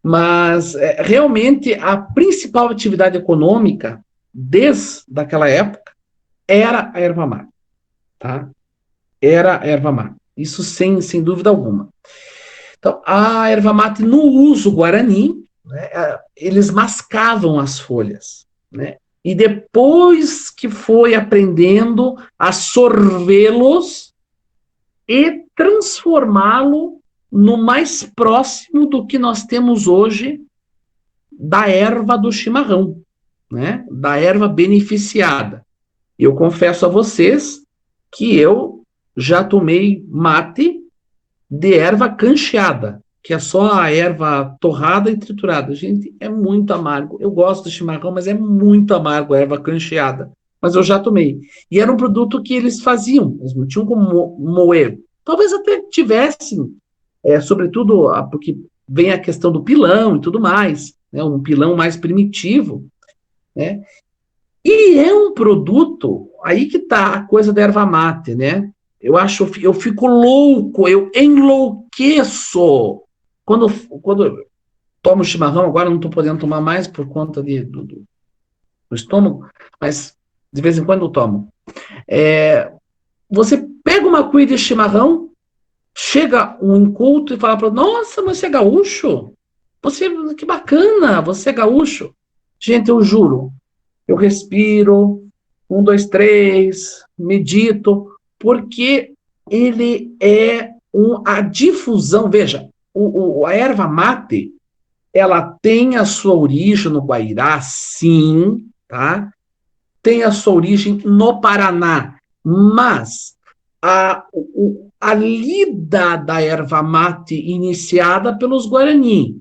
Mas, realmente, a principal atividade econômica, desde aquela época, era a erva mate, tá? Era a erva mate. Isso sem dúvida alguma. Então, a erva mate, no uso guarani, né, eles mascavam as folhas, né? E depois que foi aprendendo a sorvê-los e transformá-lo no mais próximo do que nós temos hoje da erva do chimarrão, né? Da erva beneficiada. Eu confesso a vocês que eu já tomei mate de erva cancheada, que é só a erva torrada e triturada. Gente, é muito amargo. Eu gosto de chimarrão, mas é muito amargo a erva cancheada. Mas eu já tomei. E era um produto que eles faziam, eles não tinham como moer. Talvez até tivessem, sobretudo porque vem a questão do pilão e tudo mais, né? Um pilão mais primitivo, né? E é um produto, aí que tá a coisa da erva mate, né? Eu fico louco, eu enlouqueço. Quando eu tomo chimarrão, agora não estou podendo tomar mais por conta do estômago, mas de vez em quando eu tomo. Você pega uma cuia de chimarrão, chega um inculto e fala para nossa, mas você é gaúcho? Que bacana, você é gaúcho. Gente, eu juro, eu respiro, 1, 2, 3, medito, porque ele é a difusão, veja, a erva mate, ela tem a sua origem no Guairá, sim, tá? Tem a sua origem no Paraná, mas a lida da erva mate iniciada pelos Guarani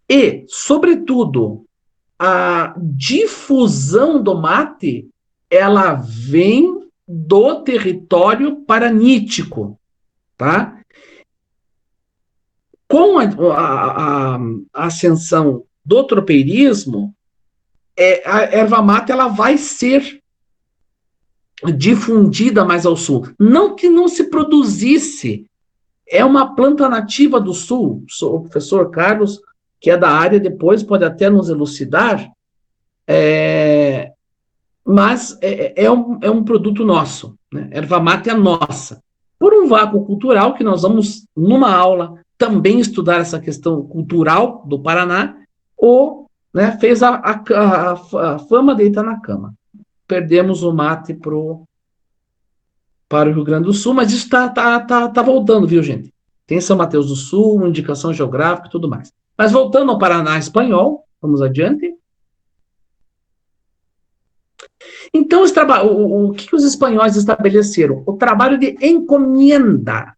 e, sobretudo, a difusão do mate, ela vem do território paranítico, tá? Com a ascensão do tropeirismo, a erva mate ela vai ser difundida mais ao sul. Não que não se produzisse, é uma planta nativa do sul. O professor Carlos, que é da área, depois pode até nos elucidar, mas é um produto nosso, né? Erva mate é nossa. Por um vácuo cultural, que nós vamos, numa aula, também estudar essa questão cultural do Paraná, né, fez a fama deitar na cama. Perdemos o mate para o Rio Grande do Sul, mas isso tá voltando, viu, gente? Tem São Mateus do Sul, indicação geográfica e tudo mais. Mas voltando ao Paraná espanhol, vamos adiante. Então, o que os espanhóis estabeleceram? O trabalho de encomienda.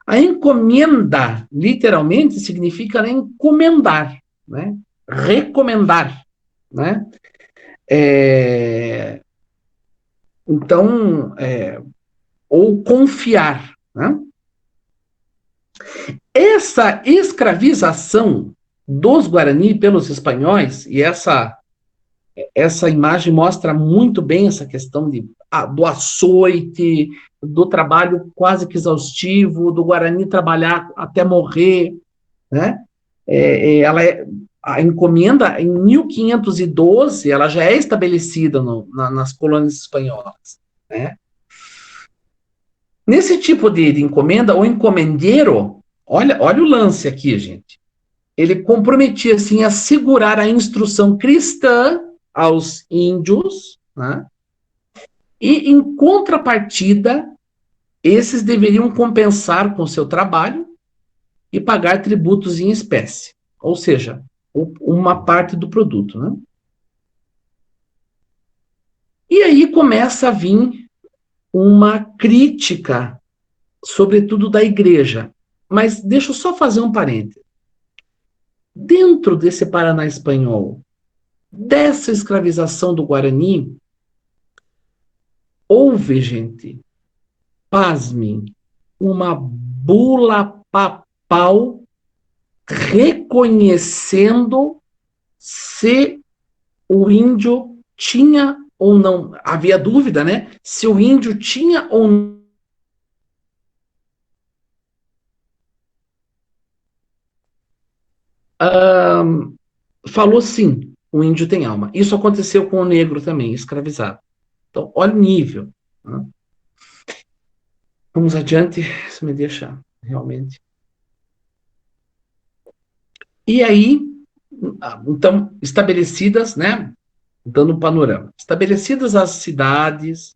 A encomienda, literalmente, significa encomendar, né? Recomendar, né? Então, ou confiar, né? Essa escravização dos Guarani pelos espanhóis, e essa imagem mostra muito bem essa questão do açoite, do trabalho quase que exaustivo, do Guarani trabalhar até morrer, né? A encomenda, em 1512, ela já é estabelecida nas colônias espanholas, né? Nesse tipo de encomenda, o encomendeiro, olha o lance aqui, gente. Ele comprometia, assim, a assegurar a instrução cristã aos índios, né? E, em contrapartida, esses deveriam compensar com seu trabalho e pagar tributos em espécie, ou seja, uma parte do produto, né? E aí começa a vir uma crítica, sobretudo da igreja. Mas deixa eu só fazer um parênteses. Dentro desse Paraná espanhol, dessa escravização do Guarani, houve, gente, pasmem, uma bula papal reconhecendo se o índio tinha ou não, havia dúvida, né? Se o índio tinha ou não. Falou sim, o índio tem alma. Isso aconteceu com o negro também, escravizado. Então, olha o nível. Né? Vamos adiante, isso me deixa realmente. E aí, então, estabelecidas, né? Dando um panorama. Estabelecidas as cidades,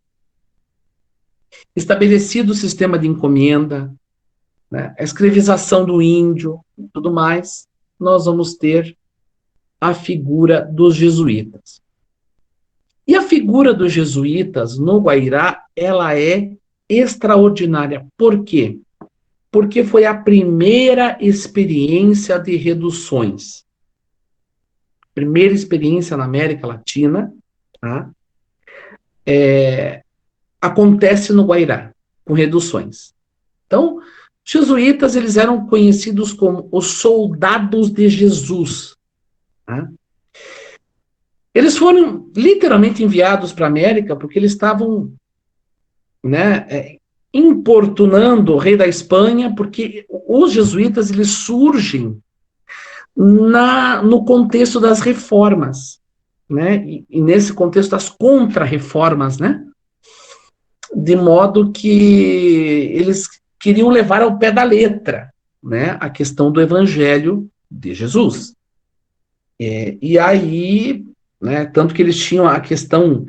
estabelecido o sistema de encomenda, né? A escravização do índio, tudo mais, nós vamos ter a figura dos jesuítas. E a figura dos jesuítas no Guairá, ela é extraordinária. Por quê? Porque foi a primeira experiência de reduções. Primeira experiência na América Latina, tá? Acontece no Guairá, com reduções. Então, jesuítas, eles eram conhecidos como os soldados de Jesus. Tá? Eles foram literalmente enviados para a América porque eles estavam, né, importunando o rei da Espanha, porque os jesuítas, eles surgem no contexto das reformas, né, e nesse contexto das contra-reformas, né, de modo que eles queriam levar ao pé da letra, né, a questão do evangelho de Jesus. E aí, né, tanto que eles tinham a questão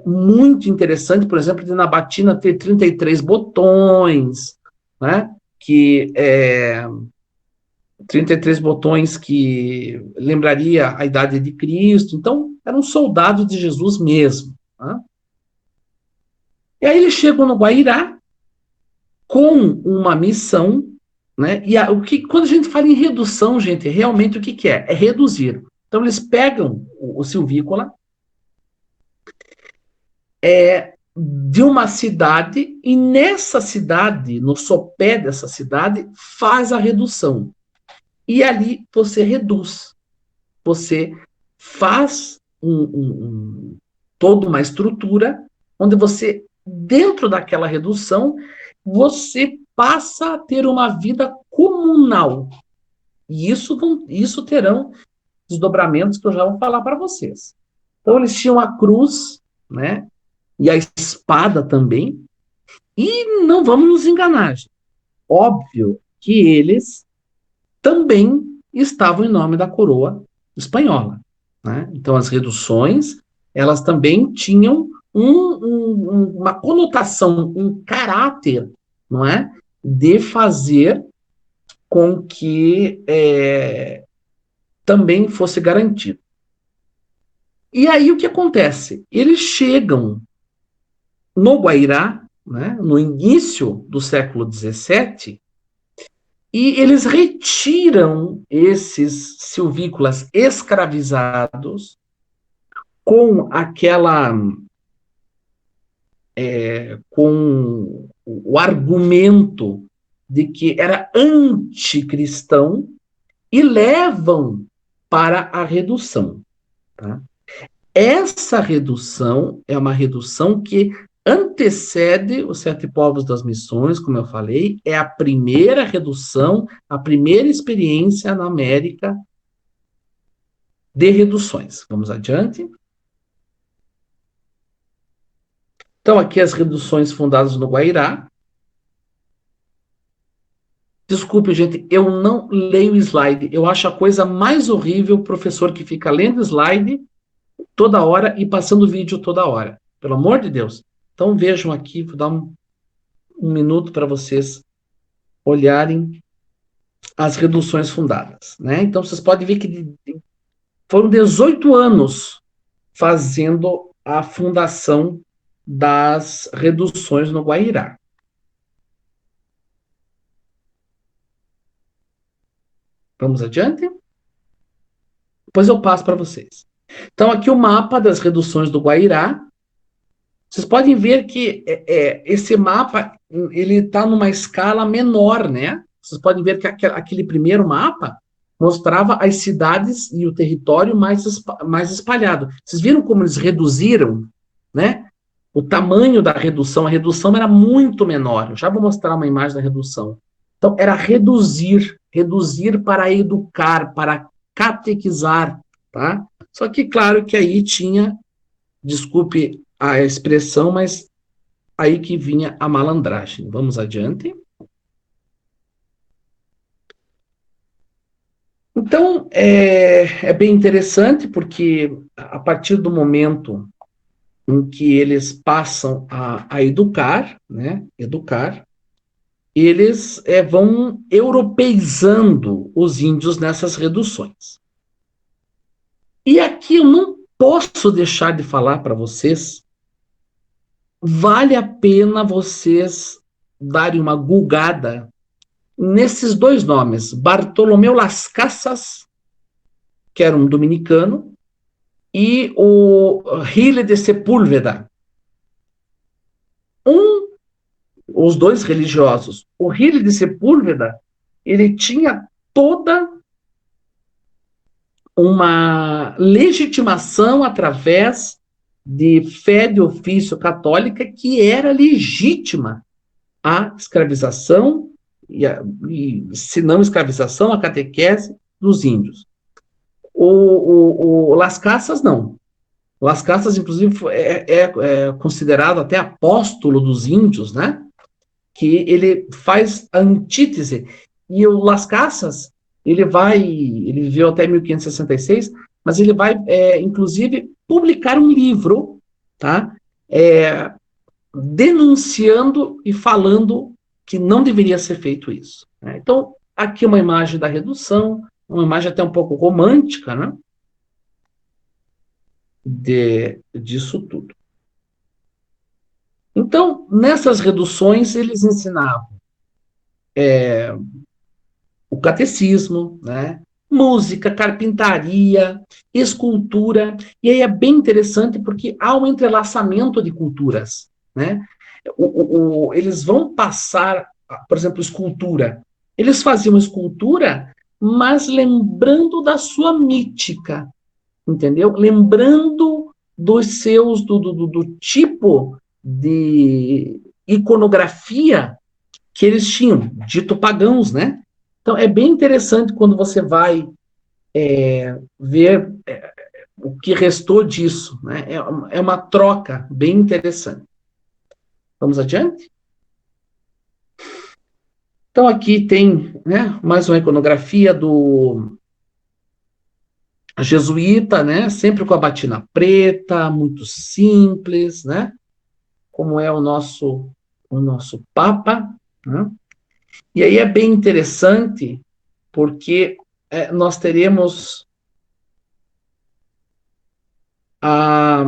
muito interessante, por exemplo, de na batina ter 33 botões, né, que 33 botões que lembraria a idade de Cristo. Então, eram soldados de Jesus mesmo. Né? E aí eles chegam no Guairá com uma missão, né? E quando a gente fala em redução, gente, realmente o que é? É reduzir. Então, eles pegam o silvícola de uma cidade e nessa cidade, no sopé dessa cidade, faz a redução. E ali você reduz. Você faz toda uma estrutura onde você, dentro daquela redução, você passa a ter uma vida comunal. E isso terão desdobramentos que eu já vou falar para vocês. Então, eles tinham a cruz, né? E a espada também. E não vamos nos enganar. Gente. Óbvio que eles também estavam em nome da coroa espanhola. Né? Então, as reduções, elas também tinham uma conotação, um caráter, não é? de fazer com que também fosse garantido. E aí o que acontece? Eles chegam no Guairá, né, no início do século XVII, e eles retiram esses silvícolas escravizados com com o argumento de que era anticristão e levam para a redução. Tá? Essa redução é uma redução que antecede os Sete Povos das Missões, como eu falei, é a primeira redução, a primeira experiência na América de reduções. Vamos adiante. Então, aqui as reduções fundadas no Guairá. Desculpe, gente, eu não leio slide. Eu acho a coisa mais horrível o professor que fica lendo slide toda hora e passando vídeo toda hora. Pelo amor de Deus. Então, vejam aqui, vou dar um minuto para vocês olharem as reduções fundadas. Né? Então, vocês podem ver que foram 18 anos fazendo a fundação das reduções no Guairá. Vamos adiante? Depois eu passo para vocês. Então, aqui o mapa das reduções do Guairá. Vocês podem ver que esse mapa ele está numa escala menor, né? Vocês podem ver que aquele primeiro mapa mostrava as cidades e o território mais espalhado. Vocês viram como eles reduziram, né? O tamanho da redução, a redução era muito menor. Eu já vou mostrar uma imagem da redução. Então, era reduzir para educar, para catequizar, tá? Só que, claro, que aí tinha, desculpe a expressão, mas aí que vinha a malandragem. Vamos adiante. Então, é bem interessante, porque a partir do momento em que eles passam a educar, né? Educar, eles vão europeizando os índios nessas reduções. E aqui eu não posso deixar de falar para vocês, vale a pena vocês darem uma gulgada nesses dois nomes, Bartolomeu Las Casas, que era um dominicano, e o Gil de Sepúlveda. Os dois religiosos. O Gil de Sepúlveda, ele tinha toda uma legitimação através de fé de ofício católica que era legítima a escravização e se não escravização, a catequese dos índios. O Las Casas, não. O Las Casas, inclusive, é considerado até apóstolo dos índios, né? Que ele faz a antítese. E o Las Casas, ele viveu até 1566, mas ele vai, inclusive, publicar um livro, tá? Denunciando e falando que não deveria ser feito isso. Né? Então, aqui uma imagem da redução, uma imagem até um pouco romântica, né? Disso tudo. Então, nessas reduções, eles ensinavam o catecismo, né? Música, carpintaria, escultura, e aí é bem interessante porque há um entrelaçamento de culturas, né? Eles vão passar, por exemplo, escultura. Eles faziam escultura, mas lembrando da sua mítica, entendeu? Lembrando dos seus, do tipo de iconografia que eles tinham, dito pagãos, né? Então, é bem interessante quando você vai ver o que restou disso, né? É uma troca bem interessante. Vamos adiante? Então, aqui tem, né, mais uma iconografia do jesuíta, né? Sempre com a batina preta, muito simples, né? Como é o nosso Papa, né? E aí é bem interessante, porque nós teremos a,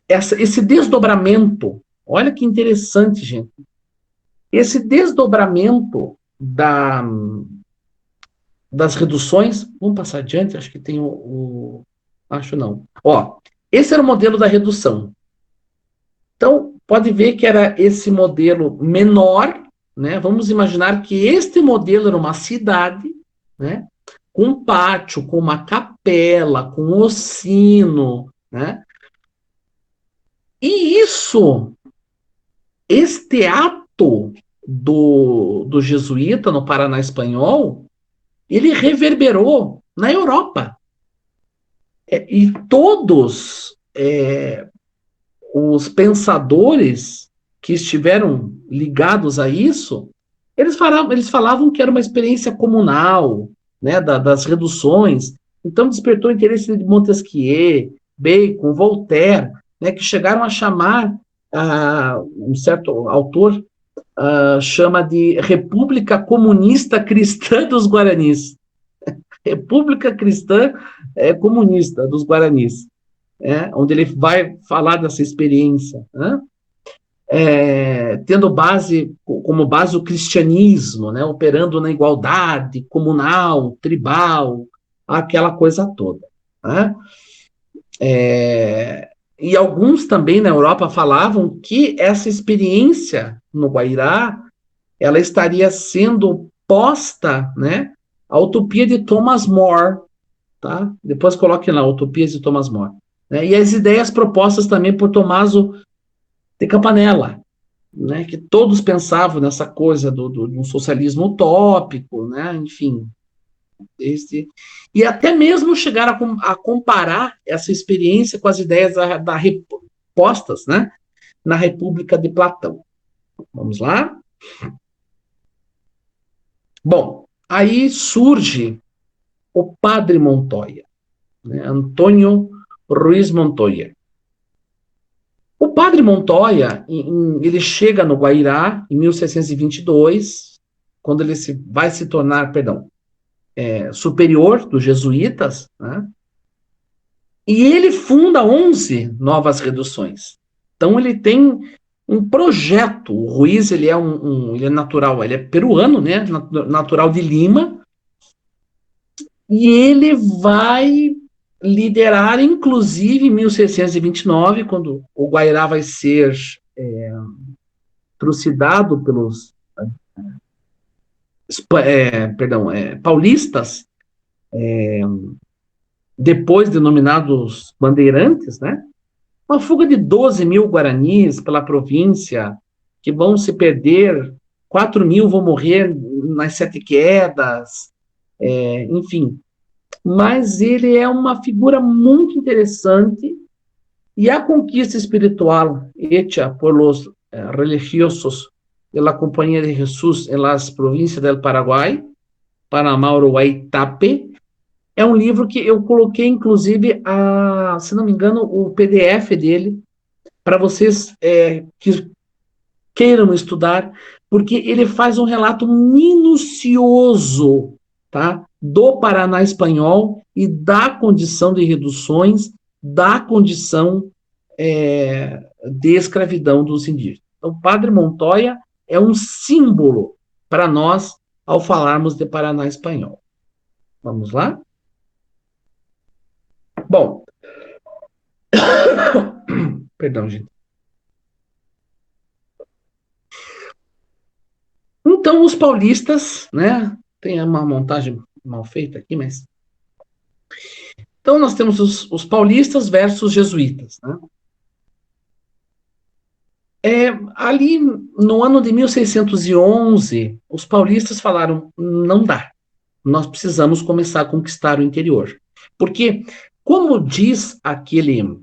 esse desdobramento. Olha que interessante, gente. Esse desdobramento das reduções. Vamos passar adiante, acho que tem acho não. Ó, esse era o modelo da redução. Então, pode ver que era esse modelo menor, né? Vamos imaginar que este modelo era uma cidade, né? Com um pátio, com uma capela, com um sino, né? E este ato do jesuíta no Paraná Espanhol, ele reverberou na Europa. E todos os pensadores que estiveram ligados a isso, eles falavam que era uma experiência comunal, né, das reduções. Então despertou o interesse de Montesquieu, Bacon, Voltaire, né, que chegaram a chamar, um certo autor chama de República Comunista Cristã dos Guaranis. República Cristã Comunista dos Guaranis, onde ele vai falar dessa experiência, né? Tendo como base o cristianismo, né? Operando na igualdade comunal, tribal, aquela coisa toda, né? E alguns também na Europa falavam que essa experiência no Guairá ela estaria sendo posta, né, à utopia de Thomas More, tá? Depois coloque lá, Utopias de Thomas More. Né? E as ideias propostas também por Tommaso de Campanella, né? Que todos pensavam nessa coisa de um socialismo utópico, né? Enfim. E até mesmo chegar a comparar essa experiência com as ideias postas, né, na República de Platão. Vamos lá? Bom, aí surge o Padre Montoya, né, Antônio Ruiz Montoya. O Padre Montoya, ele chega no Guairá em 1622, quando ele vai se tornar, superior dos jesuítas, né? E ele funda 11 novas reduções. Então ele tem um projeto. O Ruiz, ele é natural, ele é peruano, né? Natural de Lima. E ele vai liderar, inclusive, em 1629, quando o Guairá vai ser trucidado pelos paulistas, depois denominados bandeirantes, né? Uma fuga de 12 mil guaranis pela província, que vão se perder, 4 mil vão morrer nas 7 quedas, enfim. Mas ele é uma figura muito interessante, e a conquista espiritual hecha por los religiosos de la Compañía de Jesús en las provincias del Paraguay, Panamá, Uruguai e Tape, é um livro que eu coloquei, inclusive, se não me engano, o PDF dele, para vocês que queiram estudar, porque ele faz um relato minucioso, tá, do Paraná espanhol e da condição de reduções, da condição de escravidão dos indígenas. Então, o Padre Montoya é um símbolo para nós ao falarmos de Paraná espanhol. Vamos lá? Bom, perdão, gente. Então, os paulistas, né? Tem uma montagem mal feita aqui, mas. Então, nós temos os paulistas versus jesuítas, né? Ali, no ano de 1611, os paulistas falaram: não dá, nós precisamos começar a conquistar o interior. Porque, como diz aquele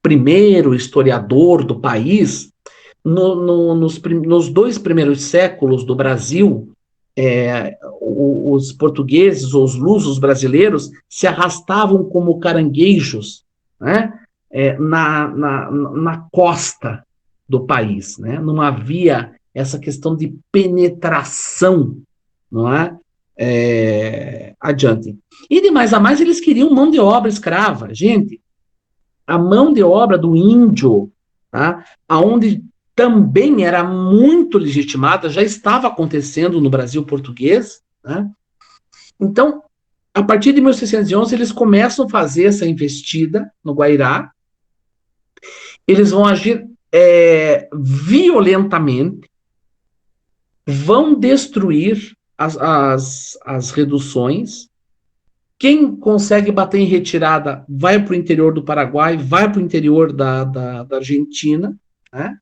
primeiro historiador do país, nos 2 primeiros séculos do Brasil, os portugueses ou os lusos brasileiros se arrastavam como caranguejos, né, na costa do país, né? Não havia essa questão de penetração, não é? Adiante. E de mais a mais, eles queriam mão de obra escrava. Gente, a mão de obra do índio, tá? Aonde também era muito legitimada, já estava acontecendo no Brasil português, né? Então, a partir de 1611, eles começam a fazer essa investida no Guairá, eles vão agir violentamente, vão destruir as reduções. Quem consegue bater em retirada vai para o interior do Paraguai, vai para o interior da Argentina, né?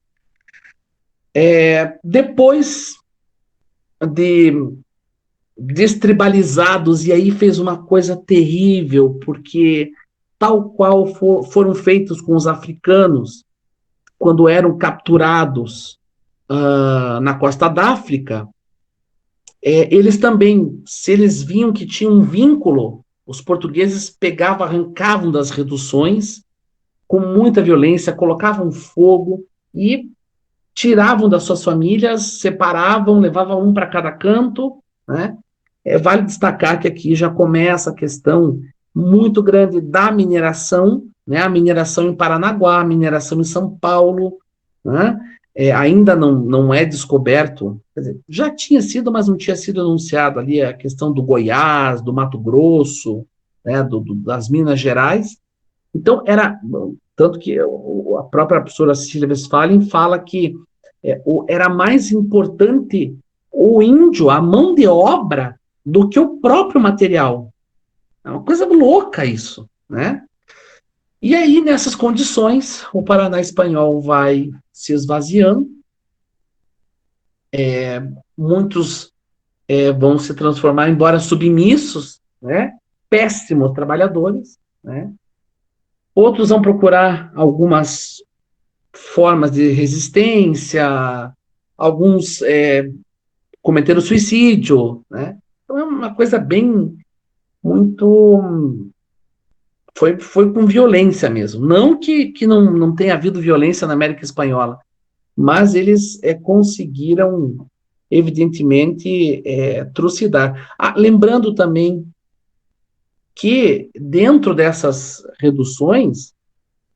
Depois de destribalizados, e aí fez uma coisa terrível, porque tal qual foram feitos com os africanos, quando eram capturados na costa da África, eles também, se eles viam que tinha um vínculo, os portugueses pegavam, arrancavam das reduções, com muita violência, colocavam fogo e tiravam das suas famílias, separavam, levavam um para cada canto, né? Vale destacar que aqui já começa a questão muito grande da mineração, né? A mineração em Paranaguá, a mineração em São Paulo, né? Ainda não é descoberto, quer dizer, já tinha sido, mas não tinha sido anunciado ali a questão do Goiás, do Mato Grosso, né? Das Minas Gerais. Então, tanto que a própria professora Cecília Westphalen fala que era mais importante o índio, a mão de obra, do que o próprio material. É uma coisa louca isso, né? E aí, nessas condições, o Paraná espanhol vai se esvaziando, muitos vão se transformar, embora submissos, né? Péssimos trabalhadores, né? Outros vão procurar algumas formas de resistência, alguns cometeram suicídio, né? Então é uma coisa bem, muito... Foi com violência mesmo. Não que não tenha havido violência na América Espanhola, mas eles conseguiram, evidentemente, trucidar. Lembrando também que dentro dessas reduções,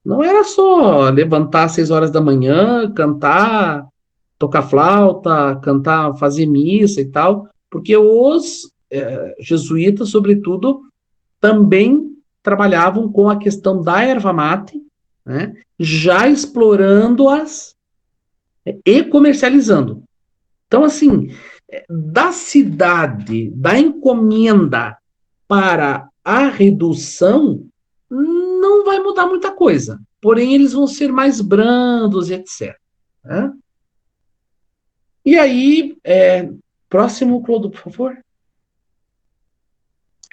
não era só levantar às 6 horas da manhã, cantar, tocar flauta, cantar, fazer missa e tal, porque os jesuítas, sobretudo, também trabalhavam com a questão da erva mate, né, já explorando-as e comercializando. Então, assim, da cidade, da encomenda para a redução, não vai mudar muita coisa. Porém, eles vão ser mais brandos e etc. Né? E aí, próximo, Clodo, por favor.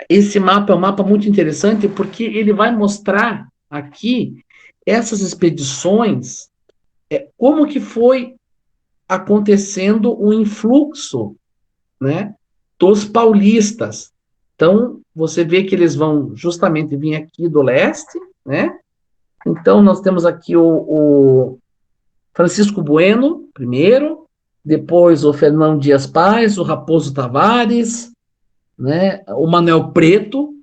Esse mapa é um mapa muito interessante porque ele vai mostrar aqui essas expedições, como que foi acontecendo o influxo, né, dos paulistas. Então, você vê que eles vão justamente vir aqui do leste, né? Então, nós temos aqui o Francisco Bueno, primeiro, depois o Fernão Dias Paz, o Raposo Tavares, né? O Manuel Preto,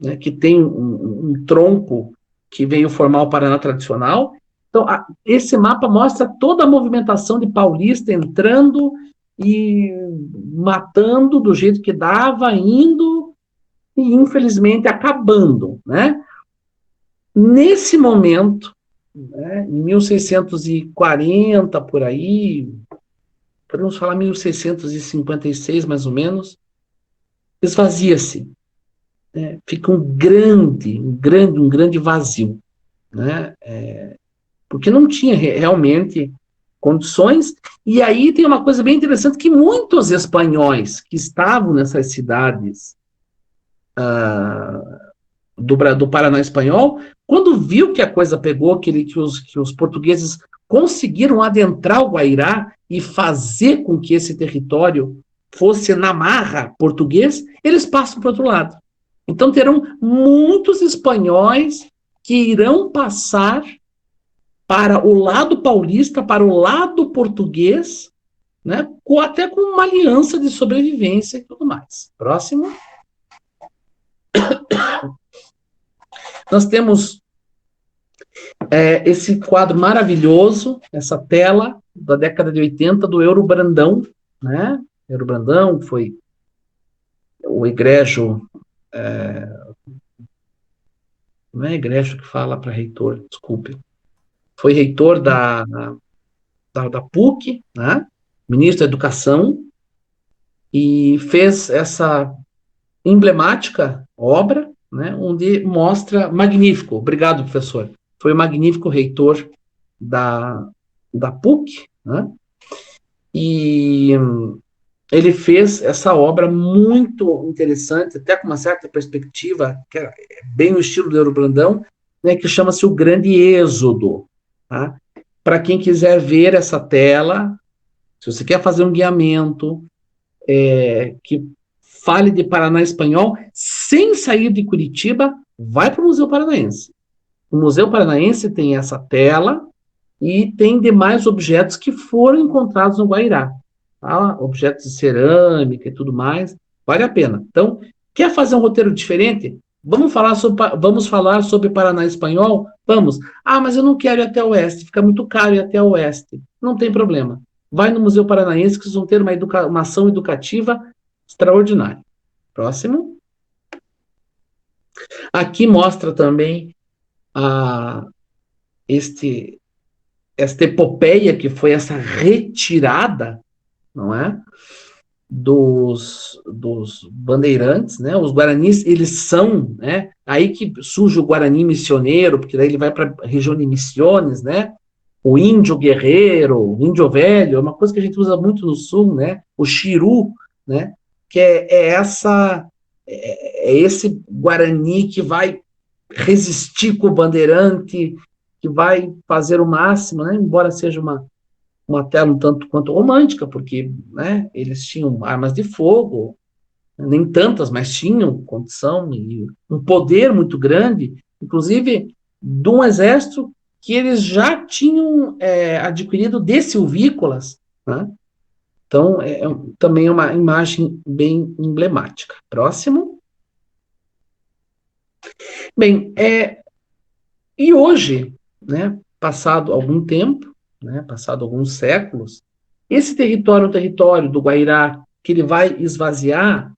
né? Que tem um tronco que veio formar o Paraná tradicional. Então, esse mapa mostra toda a movimentação de paulista entrando e matando do jeito que dava, indo e, infelizmente, acabando, né? Nesse momento, né, em 1640, por aí, podemos falar 1656, mais ou menos, esvazia-se. Né? Fica um grande vazio. Né? Porque não tinha realmente condições. E aí tem uma coisa bem interessante, que muitos espanhóis que estavam nessas cidades do Paraná espanhol, quando viu que a coisa pegou, que os portugueses conseguiram adentrar o Guairá e fazer com que esse território fosse na marra português, eles passam para o outro lado. Então terão muitos espanhóis que irão passar para o lado paulista, para o lado português, né? Até com uma aliança de sobrevivência e tudo mais. Próximo. Nós temos esse quadro maravilhoso, essa tela da década de 80 do Euro Brandão, né? Euro Brandão foi o egrégio, não é egrégio que fala para reitor, desculpe, foi reitor da PUC, né? Ministro da Educação, e fez essa emblemática obra, né? Onde mostra, magnífico, obrigado, professor, foi o magnífico reitor da PUC, né? E ele fez essa obra muito interessante, até com uma certa perspectiva, que é bem o estilo do Euro Brandão, né, que chama-se O Grande Êxodo. Tá? Para quem quiser ver essa tela, se você quer fazer um guiamento que fale de Paraná espanhol, sem sair de Curitiba, vai para o Museu Paranaense. O Museu Paranaense tem essa tela e tem demais objetos que foram encontrados no Guairá. Tá? Objetos de cerâmica e tudo mais, vale a pena. Então, quer fazer um roteiro diferente? Vamos falar sobre Paraná espanhol? Vamos. Ah, mas eu não quero ir até o oeste, fica muito caro ir até o oeste. Não tem problema. Vai no Museu Paranaense que vocês vão ter uma ação educativa extraordinária. Próximo. Aqui mostra também a, esta epopeia que foi essa retirada, não é? Dos bandeirantes, né? Os guaranis, eles são, né? Aí que surge o guarani missioneiro, porque daí ele vai para a região de Misiones, né? O índio guerreiro, o índio velho, é uma coisa que a gente usa muito no sul, né? O xiru, né? Que é esse guarani que vai resistir com o bandeirante, que vai fazer o máximo, né? Embora seja uma tela um tanto quanto romântica, porque, né, eles tinham armas de fogo, nem tantas, mas tinham condição e um poder muito grande, inclusive de um exército que eles já tinham adquirido de silvícolas, né? Então, também é uma imagem bem emblemática. Próximo. Bem, e hoje, né, passado algum tempo, né, passado alguns séculos, esse território é um território do Guairá que ele vai esvaziar,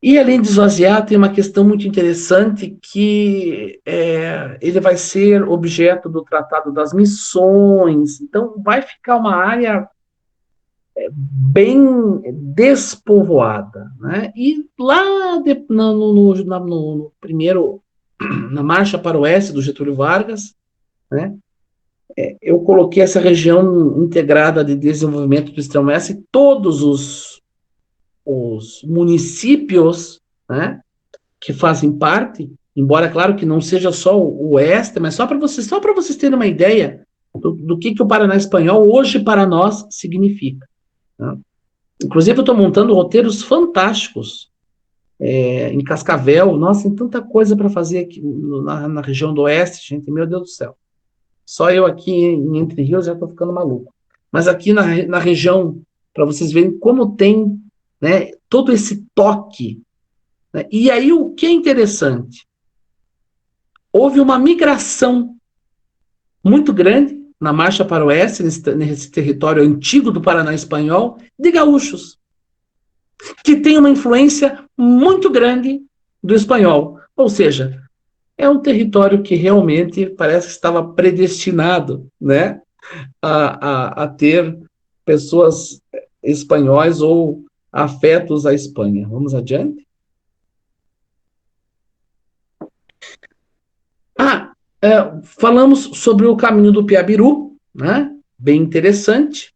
e além de esvaziar, tem uma questão muito interessante que ele vai ser objeto do Tratado das Missões, então vai ficar uma área bem despovoada, né? E lá no primeiro, na marcha para o oeste do Getúlio Vargas, né? Eu coloquei essa região integrada de desenvolvimento do Extremo-Oeste, todos os municípios, né, que fazem parte, embora, claro, que não seja só o Oeste, mas só para vocês terem uma ideia do que o Paraná espanhol hoje para nós significa. Né? Inclusive, eu estou montando roteiros fantásticos em Cascavel. Nossa, tem tanta coisa para fazer aqui na região do Oeste, gente, meu Deus do céu. Só eu aqui em Entre Rios já estou ficando maluco. Mas aqui na região, para vocês verem como tem, né, todo esse toque. Né? E aí o que é interessante? Houve uma migração muito grande na marcha para o oeste, nesse território antigo do Paraná espanhol, de gaúchos, que tem uma influência muito grande do espanhol. Ou seja, é um território que realmente parece que estava predestinado, né, a ter pessoas espanhóis ou afetos à Espanha. Vamos adiante? Falamos sobre o caminho do Piabiru, né? Bem interessante.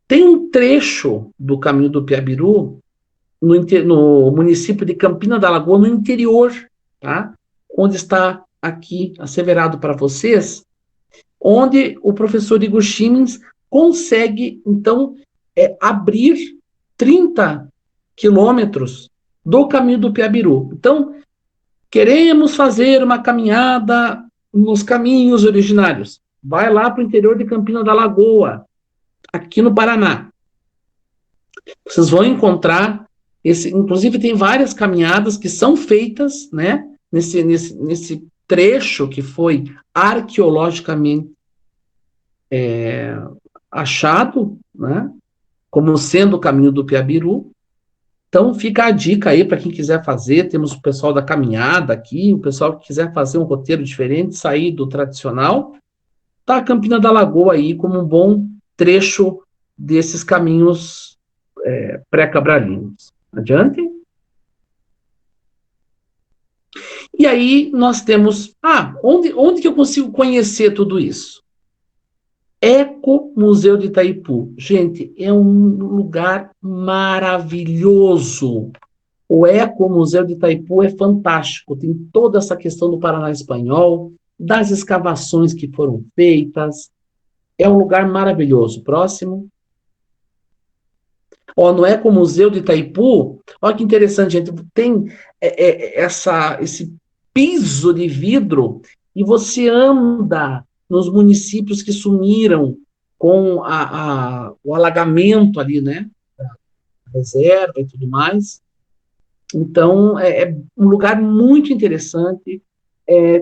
Tem um trecho do caminho do Piabiru no município de Campina da Lagoa, no interior, tá? Onde está aqui asseverado para vocês, onde o professor Igor Chimens consegue, então, abrir 30 quilômetros do caminho do Piabiru. Então, queremos fazer uma caminhada nos caminhos originários. vai lá para o interior de Campina da Lagoa, aqui no Paraná. Vocês vão encontrar inclusive tem várias caminhadas que são feitas, né, nesse trecho que foi arqueologicamente achado, né, como sendo o caminho do Piabiru. Então fica a dica aí para quem quiser fazer. Temos o pessoal da caminhada aqui, o pessoal que quiser fazer um roteiro diferente, sair do tradicional, tá a Campina da Lagoa aí como um bom trecho desses caminhos pré-cabralinos. Adiante. E aí nós temos, onde que eu consigo conhecer tudo isso? Eco Museu de Itaipu. Gente, é um lugar maravilhoso. O Eco Museu de Itaipu é fantástico. Tem toda essa questão do Paraná espanhol, das escavações que foram feitas. É um lugar maravilhoso. Próximo. No Eco Museu de Itaipu, olha que interessante, gente. Tem esse piso de vidro e você anda nos municípios que sumiram com o alagamento ali, né? A reserva e tudo mais. Então, é um lugar muito interessante.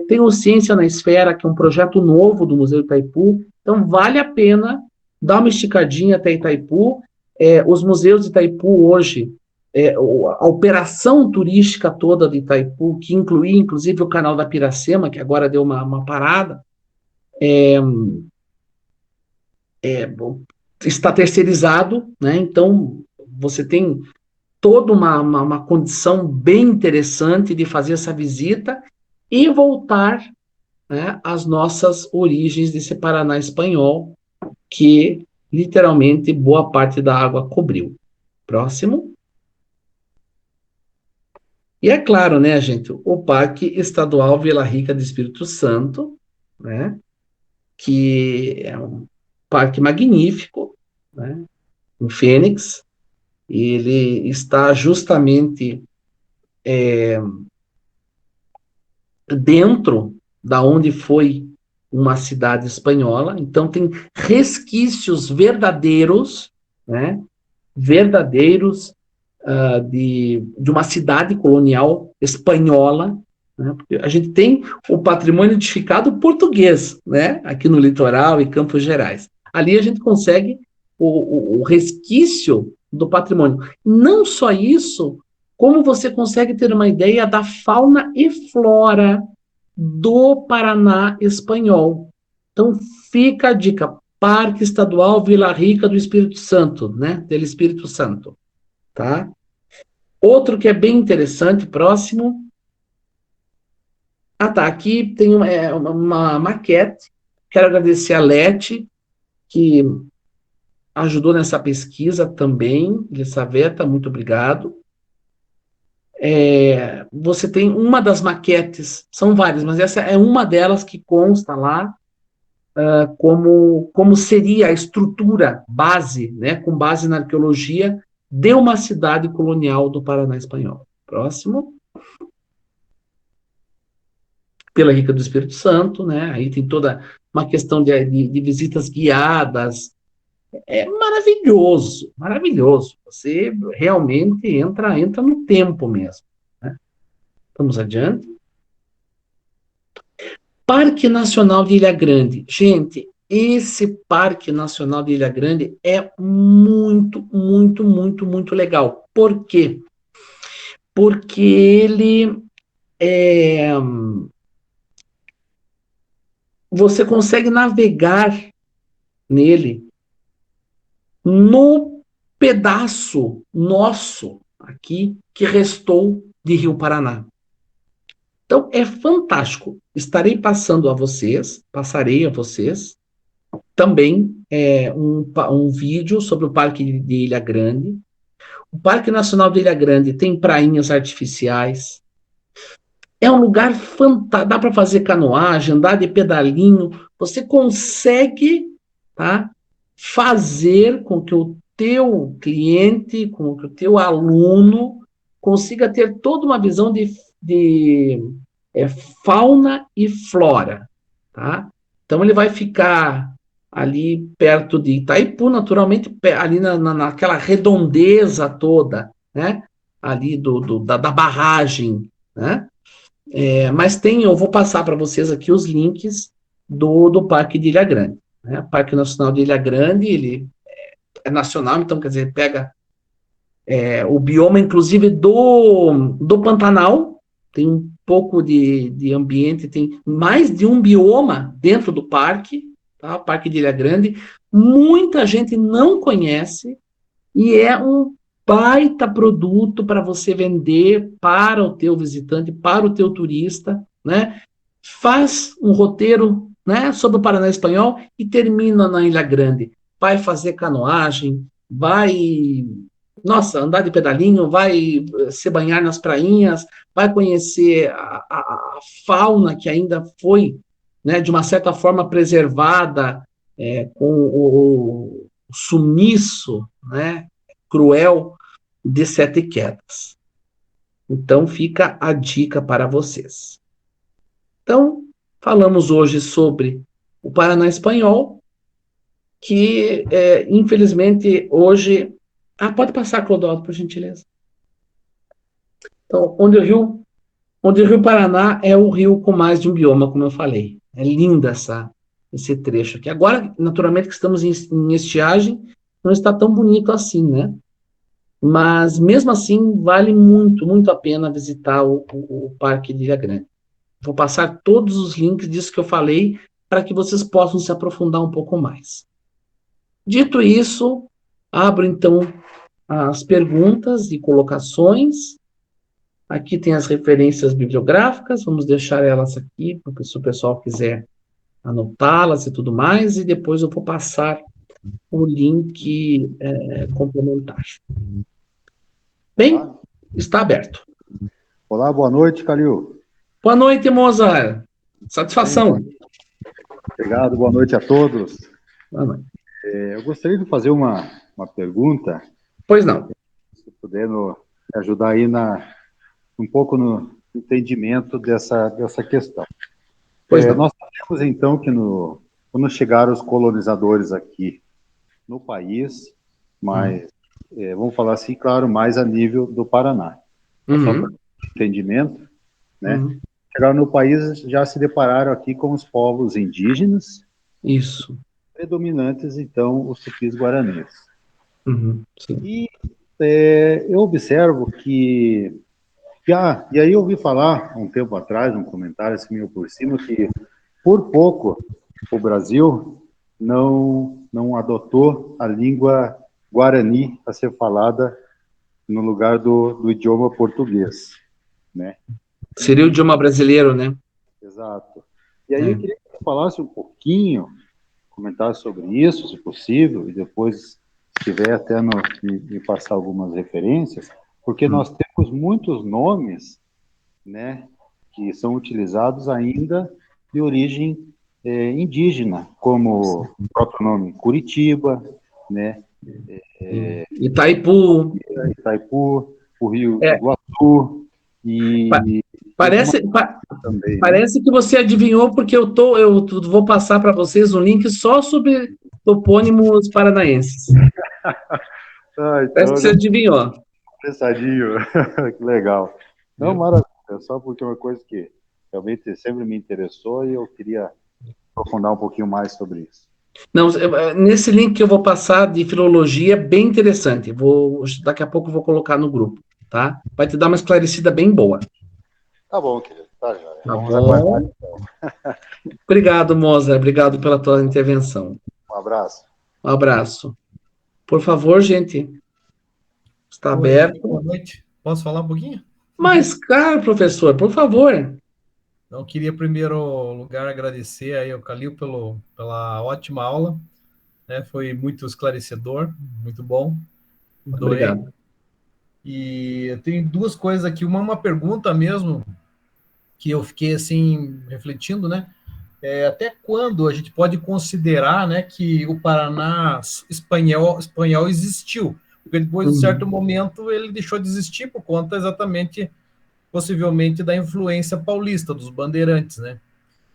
Tem o Ciência na Esfera, que é um projeto novo do Museu Itaipu. Então, vale a pena dar uma esticadinha até Itaipu. Os museus de Itaipu hoje, a operação turística toda de Itaipu, que incluía, inclusive, o canal da Piracema, que agora deu uma parada, está terceirizado, né? Então, você tem toda uma condição bem interessante de fazer essa visita e voltar, né, às nossas origens desse Paraná espanhol, que literalmente boa parte da água cobriu. Próximo. E é claro, né, gente, o Parque Estadual Vila Rica do Espírito Santo, né, que é um parque magnífico, né, em Fênix. Ele está justamente dentro da onde foi uma cidade espanhola, então tem resquícios verdadeiros, né, verdadeiros de uma cidade colonial espanhola, né, porque a gente tem o patrimônio edificado português, né, aqui no litoral e Campos Gerais. Ali a gente consegue o resquício do patrimônio. Não só isso, como você consegue ter uma ideia da fauna e flora do Paraná espanhol. Então, fica a dica: Parque Estadual Vila Rica do Espírito Santo, né? Del Espírito Santo, tá? Outro que é bem interessante, próximo. Aqui tem uma maquete. Quero agradecer a Leti, que ajudou nessa pesquisa também. Elisaveta, muito obrigado. Você tem uma das maquetes, são várias, mas essa é uma delas que consta lá, como seria a estrutura base, né, com base na arqueologia, de uma cidade colonial do Paraná espanhol. Próximo. Pela Rica do Espírito Santo, né? Aí tem toda uma questão de visitas guiadas. É maravilhoso, maravilhoso. Você realmente entra no tempo mesmo, né? Vamos adiante. Parque Nacional de Ilha Grande. Gente, esse Parque Nacional de Ilha Grande é muito, muito, muito, muito legal. Por quê? Porque ele você consegue navegar nele no pedaço nosso aqui que restou de Rio Paraná. Então é fantástico. Passarei a vocês também um vídeo sobre o Parque de Ilha Grande. O Parque Nacional de Ilha Grande tem prainhas artificiais. É um lugar fantástico, dá para fazer canoagem, andar de pedalinho. Você consegue, tá, fazer com que o teu cliente, com que o teu aluno consiga ter toda uma visão de fauna e flora, tá? Então ele vai ficar ali perto de Itaipu, naturalmente, ali naquela redondeza toda, né? Ali da barragem, né? Mas eu vou passar para vocês aqui os links do Parque de Ilha Grande. Né? Parque Nacional de Ilha Grande, ele é nacional, então quer dizer, pega o bioma, inclusive, do Pantanal, tem um pouco de ambiente, tem mais de um bioma dentro do parque, tá? Parque de Ilha Grande. Muita gente não conhece e é um baita produto para você vender para o teu visitante, para o teu turista, né? Faz um roteiro, né, sobre o Paraná Espanhol e termina na Ilha Grande. Vai fazer canoagem, vai, nossa, andar de pedalinho, vai se banhar nas prainhas, vai conhecer a fauna que ainda foi, né, de uma certa forma preservada, com o sumiço, né, cruel de Sete Quedas. Então fica a dica para vocês. Então, falamos hoje sobre o Paraná Espanhol, que infelizmente hoje. Ah, pode passar, Clodoaldo, por gentileza. Então, onde o Rio Paraná é o rio com mais de um bioma, como eu falei. É linda esse trecho aqui. Agora, naturalmente, que estamos em estiagem, não está tão bonito assim, né? Mas, mesmo assim, vale muito, muito a pena visitar o Parque de Ilha Grande. Vou passar todos os links disso que eu falei para que vocês possam se aprofundar um pouco mais. Dito isso, abro então as perguntas e colocações. Aqui tem as referências bibliográficas, vamos deixar elas aqui, se o pessoal quiser anotá-las e tudo mais, e depois eu vou passar o link complementar. Bem, está aberto. Olá, boa noite, Calil. Boa noite, Mozart. Satisfação. Obrigado, boa noite a todos. Boa noite. Eu gostaria de fazer uma pergunta. Pois não. Se puder ajudar aí um pouco no entendimento dessa questão. Pois não. Nós sabemos, então, que quando chegaram os colonizadores aqui no país, mas, vamos falar assim, claro, mais a nível do Paraná. Só para entendimento, né? Chegaram no país, já se depararam aqui com os povos indígenas. Isso. Predominantes, então, os tupis-guaranis. Sim. E eu observo que e aí eu ouvi falar, um tempo atrás, um comentário assim, meio por cima, que por pouco o Brasil não adotou a língua guarani a ser falada no lugar do idioma português, né? Seria o idioma brasileiro, né? Exato. E aí eu queria que você falasse um pouquinho, comentasse sobre isso, se possível, e depois, se tiver até me passar algumas referências, porque nós temos muitos nomes, né, que são utilizados ainda de origem indígena, como o próprio nome Curitiba, né, Itaipu, o Rio Iguaçu, e parece também, parece que você adivinhou, porque eu vou passar para vocês um link só sobre topônimos paranaenses. Então, Parece que você adivinhou. Pensadinho, que legal. Não, maravilha, só porque é uma coisa que realmente sempre me interessou e eu queria aprofundar um pouquinho mais sobre isso. Não, nesse link que eu vou passar de filologia, é bem interessante. Daqui a pouco eu vou colocar no grupo, tá? Vai te dar uma esclarecida bem boa. Tá bom, querido. Tá, já. Tá Vamos bom. aguardar, então. Obrigado, Moza. Obrigado pela tua intervenção. Um abraço. Um abraço. Por favor, gente. Está aberto. Boa noite. Posso falar um pouquinho? Mas, claro, professor, por favor. Eu queria, em primeiro lugar, agradecer aí ao Calil pela ótima aula. Né? Foi muito esclarecedor, muito bom. Adorei. Obrigado. E eu tenho duas coisas aqui. Uma pergunta mesmo, que eu fiquei assim, refletindo, né? Até quando a gente pode considerar, né, que o Paraná espanhol existiu? Porque depois de certo momento ele deixou de existir por conta exatamente, possivelmente, da influência paulista, dos bandeirantes, né?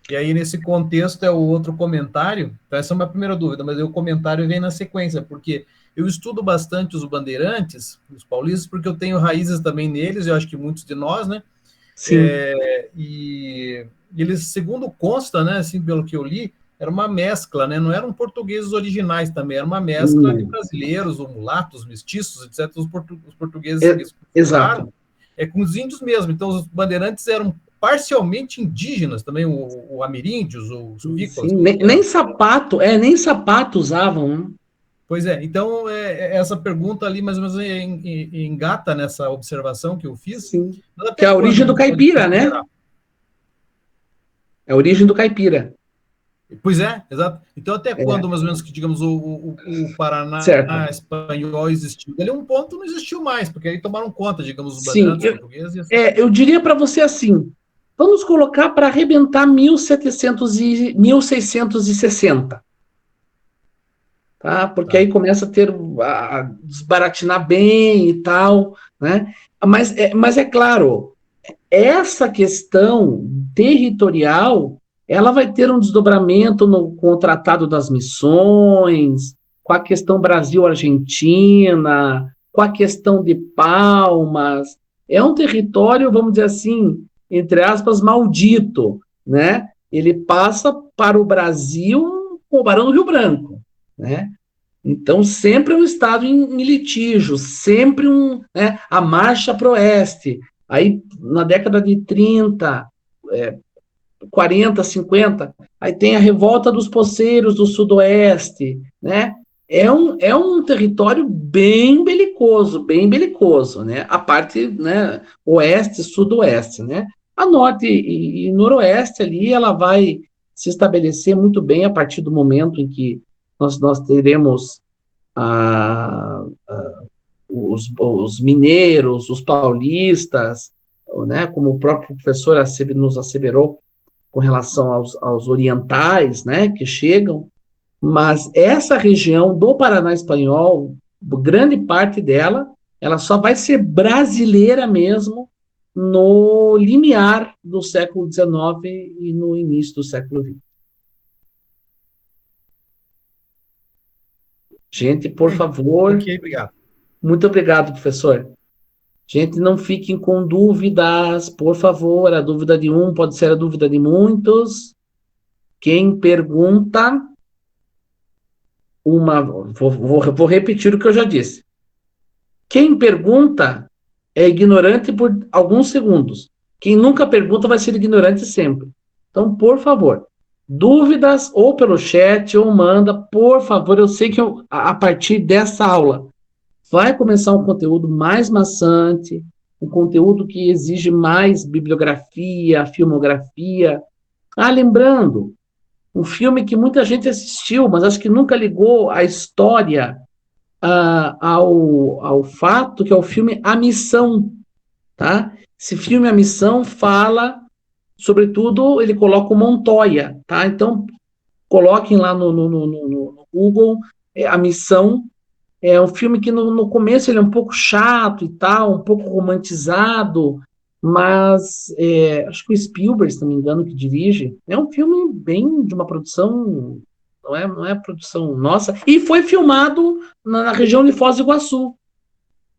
E aí, nesse contexto, é o outro comentário. Então, essa é uma primeira dúvida, mas aí o comentário vem na sequência, porque eu estudo bastante os bandeirantes, os paulistas, porque eu tenho raízes também neles, eu acho que muitos de nós, né? Sim. E eles, segundo consta, né, assim, pelo que eu li, era uma mescla, né? Não eram portugueses originais também, era uma mescla de brasileiros, ou mulatos, mestiços, etc. Os portugueses que Exato. exploraram, com os índios mesmo. Então, os bandeirantes eram parcialmente indígenas também, o ameríndios, ou sulvícolas, Sim, como que nem era? sapato, nem sapato usavam, né? Pois é, então essa pergunta ali mais ou menos engata nessa observação que eu fiz, Sim. mas Que é até a quando origem a do gente pode caipira, né? considerar? É a origem do caipira. Pois é, exato. Então até É, quando mais ou menos que, digamos, o Paraná certo. espanhol existiu? Dali um ponto não existiu mais, porque aí tomaram conta, digamos, os Sim, bandeirantes portugueses e assim. eu diria para você assim, vamos colocar para arrebentar 1700 e 1660, tá? Porque Tá. aí começa a ter a desbaratinar bem e tal, né? Mas é claro, essa questão territorial, ela vai ter um desdobramento com o Tratado das Missões, com a questão Brasil-Argentina, com a questão de Palmas. É um território, vamos dizer assim, entre aspas, maldito, né? Ele passa para o Brasil com o Barão do Rio Branco, né? Então, sempre um Estado em litígio, sempre a marcha para o oeste. Aí, na década de 30, 40, 50, aí tem a revolta dos poceiros do sudoeste, né? É um território bem belicoso, né? A parte, né, oeste, sudoeste, né? A norte e noroeste ali, ela vai se estabelecer muito bem a partir do momento em que nós teremos os mineiros, os paulistas, né, como o próprio professor nos asseverou com relação aos orientais, né, que chegam, mas essa região do Paraná Espanhol, grande parte dela, ela só vai ser brasileira mesmo no limiar do século XIX e no início do século XX. Gente, por favor, Ok, obrigado. muito obrigado, professor. Gente, não fiquem com dúvidas, por favor. A dúvida de um pode ser a dúvida de muitos. Quem pergunta, vou repetir o que eu já disse. Quem pergunta é ignorante por alguns segundos. Quem nunca pergunta vai ser ignorante sempre. Então, por favor, dúvidas ou pelo chat ou manda, por favor. Eu sei que a partir dessa aula vai começar um conteúdo mais maçante, um conteúdo que exige mais bibliografia, filmografia. Lembrando, um filme que muita gente assistiu, mas acho que nunca ligou a história ao fato que é o filme A Missão, tá? Esse filme A Missão fala, sobretudo, ele coloca o Montoya, tá? Então, coloquem lá no Google A Missão. É um filme que no começo ele é um pouco chato e tal, um pouco romantizado, mas acho que o Spielberg, se não me engano, que dirige. É um filme bem de uma produção, não é produção nossa, e foi filmado na região de Foz do Iguaçu.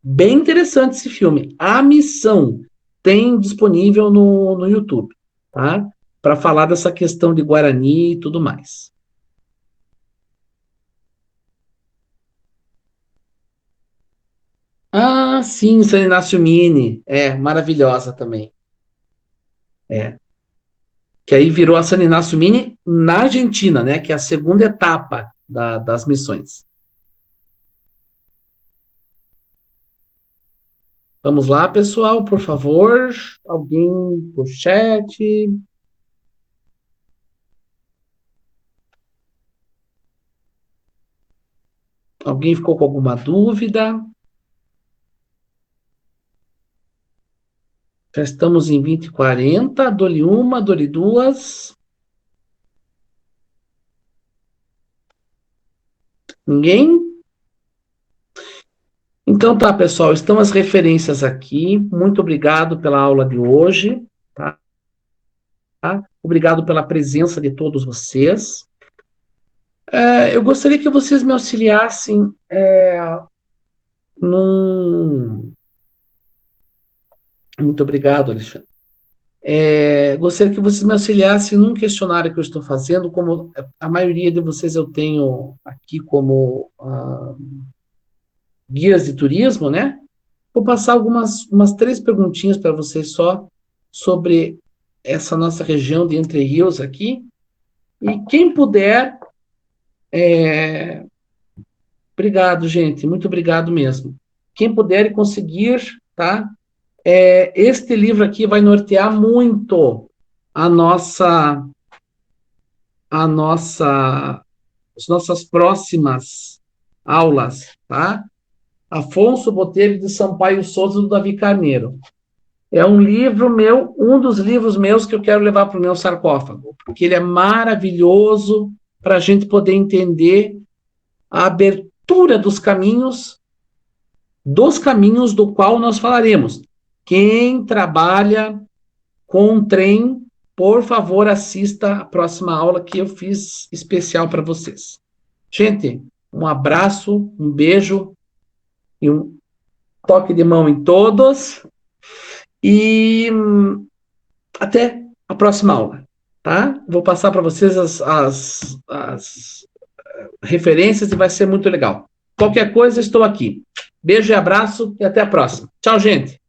Bem interessante esse filme. A Missão tem disponível no YouTube, tá? Para falar dessa questão de Guarani e tudo mais. Sim, San Inácio Mini. Maravilhosa também. É. Que aí virou a San Inácio Mini na Argentina, né? Que é a segunda etapa das missões. Vamos lá, pessoal, por favor. Alguém por chat. Alguém ficou com alguma dúvida? Já estamos em 20h40. Dou-lhe uma, dou-lhe duas. Ninguém? Então tá, pessoal, estão as referências aqui. Muito obrigado pela aula de hoje. Tá? tá? Obrigado pela presença de todos vocês. Eu gostaria que vocês me auxiliassem num... Muito obrigado, Alexandre. Gostaria que vocês me auxiliassem num questionário que eu estou fazendo, como a maioria de vocês eu tenho aqui como guias de turismo, né? Vou passar umas 3 perguntinhas para vocês só sobre essa nossa região de Entre Rios aqui. E quem puder... Obrigado, gente. Muito obrigado mesmo. Quem puder e conseguir, tá? Este livro aqui vai nortear muito as nossas próximas aulas, tá? Afonso Botelho de Sampaio Souza, do Davi Carneiro. É um livro meu, um dos livros meus que eu quero levar para o meu sarcófago, porque ele é maravilhoso para a gente poder entender a abertura dos caminhos do qual nós falaremos. Quem trabalha com trem, por favor, assista a próxima aula que eu fiz especial para vocês. Gente, um abraço, um beijo e um toque de mão em todos. E até a próxima aula, tá? Vou passar para vocês as referências e vai ser muito legal. Qualquer coisa, estou aqui. Beijo e abraço e até a próxima. Tchau, gente!